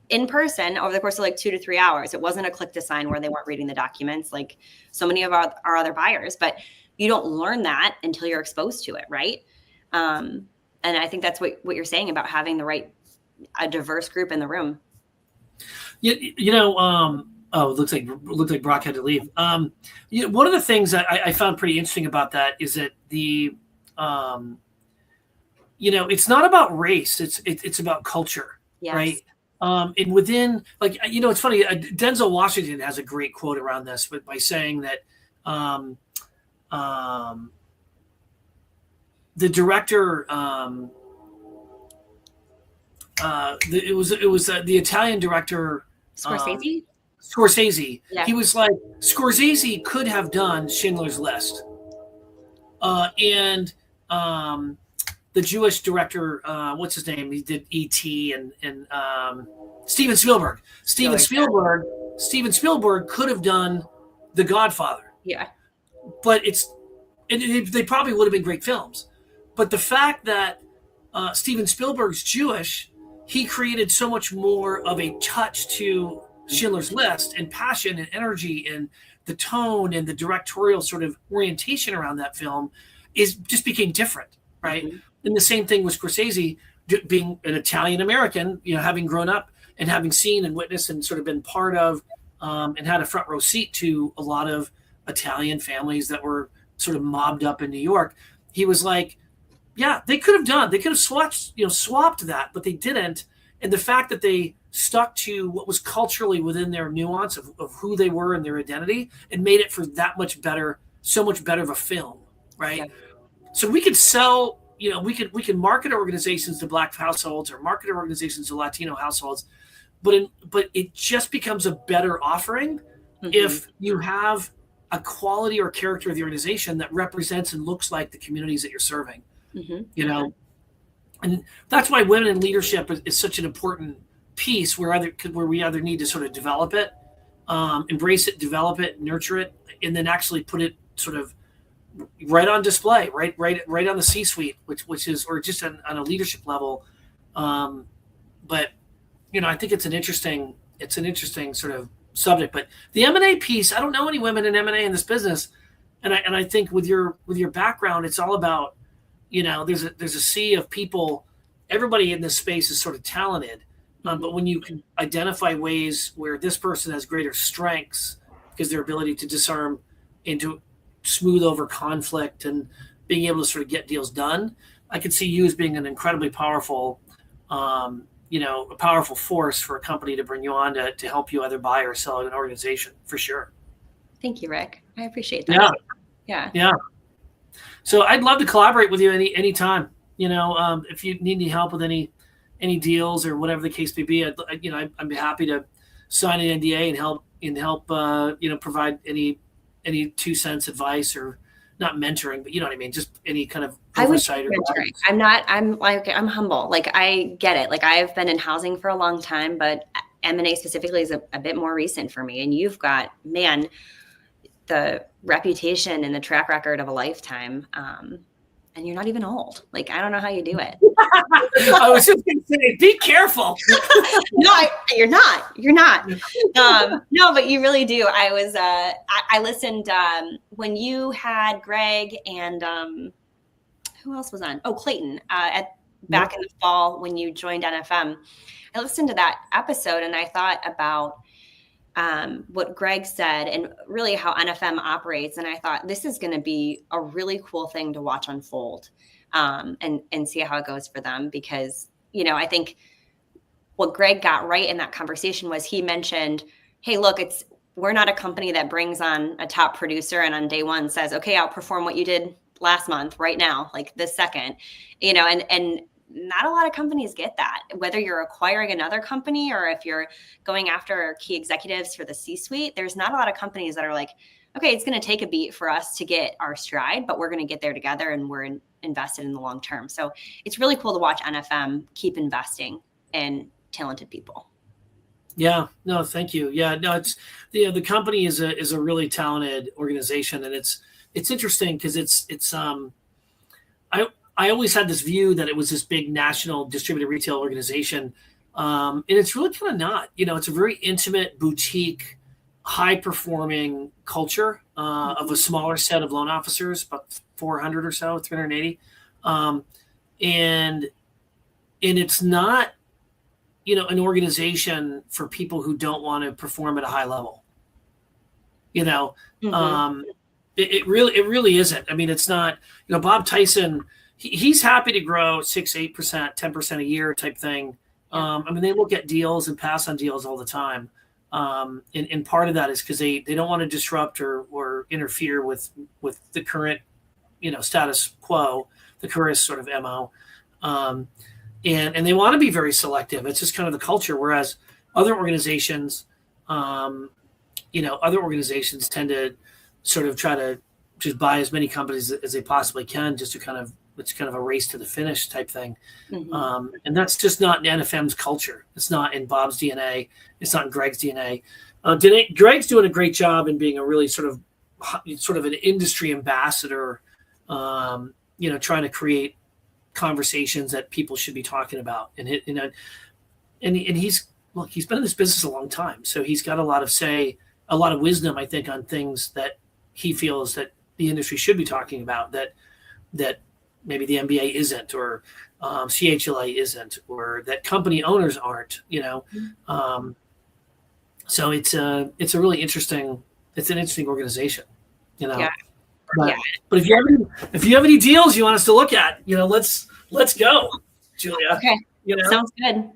Speaker 3: in person over the course of like 2 to 3 hours. It wasn't a click to sign where they weren't reading the documents like so many of our other buyers, but you don't learn that until you're exposed to it, right? And I think that's what you're saying about having a diverse group in the room.
Speaker 1: Oh, it looks like Brock had to leave. One of the things that I found pretty interesting about that is that it's not about race. It's about culture,
Speaker 3: Yes.
Speaker 1: right? And within, like, it's funny. Denzel Washington has a great quote around this, but by saying that the director, it was the Italian director, Scorsese. Yeah. He was like, Scorsese could have done Schindler's List, and the Jewish director, what's his name? He did E.T. and Steven Spielberg. Steven Spielberg could have done The Godfather.
Speaker 3: Yeah,
Speaker 1: but they probably would have been great films. But the fact that Steven Spielberg's Jewish, he created so much more of a touch to Schindler's List and passion and energy and the tone and the directorial sort of orientation around that film just became different, right? Mm-hmm. And the same thing with Scorsese, being an Italian American, having grown up and having seen and witnessed and sort of been part of and had a front row seat to a lot of Italian families that were sort of mobbed up in New York. He was like, yeah, they could have swapped that, but they didn't. And the fact that they stuck to what was culturally within their nuance of who they were and their identity, and made it for that much better, so much better of a film, right? Yeah. So we could sell, we can market organizations to Black households or market organizations to Latino households, but it just becomes a better offering if you have a quality or character of the organization that represents and looks like the communities that you're serving. And that's why women in leadership is such an important piece where we either need to sort of develop it, embrace it, develop it, nurture it, and then actually put it sort of right on display, right on the C-suite, which is, or just on a leadership level. But I think it's an interesting sort of subject. But the M&A piece, I don't know any women in M&A in this business, and I think with your background, it's all about, there's a sea of people. Everybody in this space is sort of talented, but when you can identify ways where this person has greater strengths because their ability to disarm and to smooth over conflict and being able to sort of get deals done, I could see you as being an incredibly powerful, a powerful force for a company to bring you on to help you either buy or sell an organization, for sure.
Speaker 3: Thank you, Rick. I appreciate that.
Speaker 1: Yeah. So I'd love to collaborate with you anytime. If you need any help with any deals or whatever the case may be, I'd be happy to sign an NDA and help provide any 2 cents advice, or not mentoring, but you know what I mean, just any kind of oversight.
Speaker 3: I'm humble. Like, I get it. Like, I've been in housing for a long time, but M&A specifically is a bit more recent for me. And you've got, the reputation and the track record of a lifetime. And you're not even old. Like, I don't know how you do it.
Speaker 1: I was just going to say, be careful.
Speaker 3: No, you're not. You're not. No, but you really do. I listened when you had Greg and who else was on? Oh, Clayton back in the fall when you joined NFM. I listened to that episode and I thought about what Greg said and really how NFM operates. And I thought this is going to be a really cool thing to watch unfold and see how it goes for them. Because, I think what Greg got right in that conversation was he mentioned, hey, look, we're not a company that brings on a top producer and on day one says, okay, outperform what you did last month right now, like this second, and not a lot of companies get that, whether you're acquiring another company or if you're going after key executives for the C-suite. There's not a lot of companies that are like, okay, it's going to take a beat for us to get our stride, but we're going to get there together and we're invested in the long term. So it's really cool to watch NFM keep investing in talented people.
Speaker 1: Yeah, no, thank you. Yeah, no, it's the company is a really talented organization, and it's interesting because I always had this view that it was this big national distributed retail organization. And it's really kind of not. It's a very intimate, boutique, high-performing culture of a smaller set of loan officers, about 400 or so, 380. And it's not, an organization for people who don't want to perform at a high level. Mm-hmm. It really isn't. I mean, it's not, Bob Tyson, he's happy to grow 6%, 8%, 10% a year type thing. They look at deals and pass on deals all the time. And part of that is because they don't want to disrupt or interfere with the current, status quo, the current sort of MO. And they want to be very selective. It's just kind of the culture. Whereas other organizations, tend to sort of try to just buy as many companies as they possibly can, just to it's kind of a race to the finish type thing. Mm-hmm. And that's just not in NFM's culture. It's not in Bob's DNA. It's not in Greg's DNA. Greg's doing a great job in being a really sort of an industry ambassador, trying to create conversations that people should be talking about. And he's been in this business a long time. So he's got a lot of wisdom, I think, on things that he feels that the industry should be talking about that maybe the MBA isn't, or CHLA isn't, or that company owners aren't, so it's a really interesting, it's an interesting organization,
Speaker 3: Yeah.
Speaker 1: But if you have any deals you want us to look at, let's go, Julia.
Speaker 3: Okay. Sounds good.
Speaker 1: I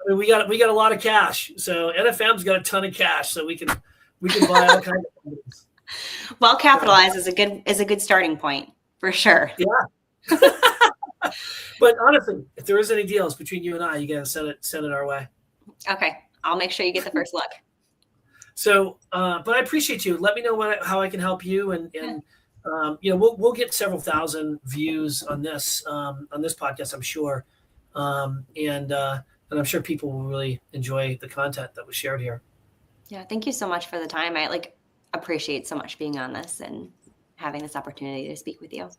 Speaker 1: mean, we got a lot of cash. So NFM's got a ton of cash, so we can buy all kinds of companies.
Speaker 3: Well capitalized is a good starting point for sure.
Speaker 1: Yeah. But honestly, if there is any deals between you and I, you gotta send it our way.
Speaker 3: Okay, I'll make sure you get the first look.
Speaker 1: So, but I appreciate you. Let me know how I can help you, and we'll get several thousand views on this podcast, I'm sure, and I'm sure people will really enjoy the content that was shared here.
Speaker 3: Yeah, thank you so much for the time. I appreciate so much being on this and having this opportunity to speak with you.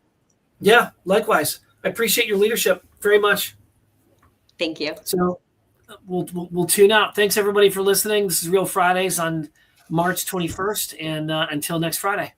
Speaker 1: Yeah, likewise. I appreciate your leadership very much.
Speaker 3: Thank you.
Speaker 1: So we'll tune out. Thanks everybody for listening. This is Real Fridays on March 21st, and until next Friday.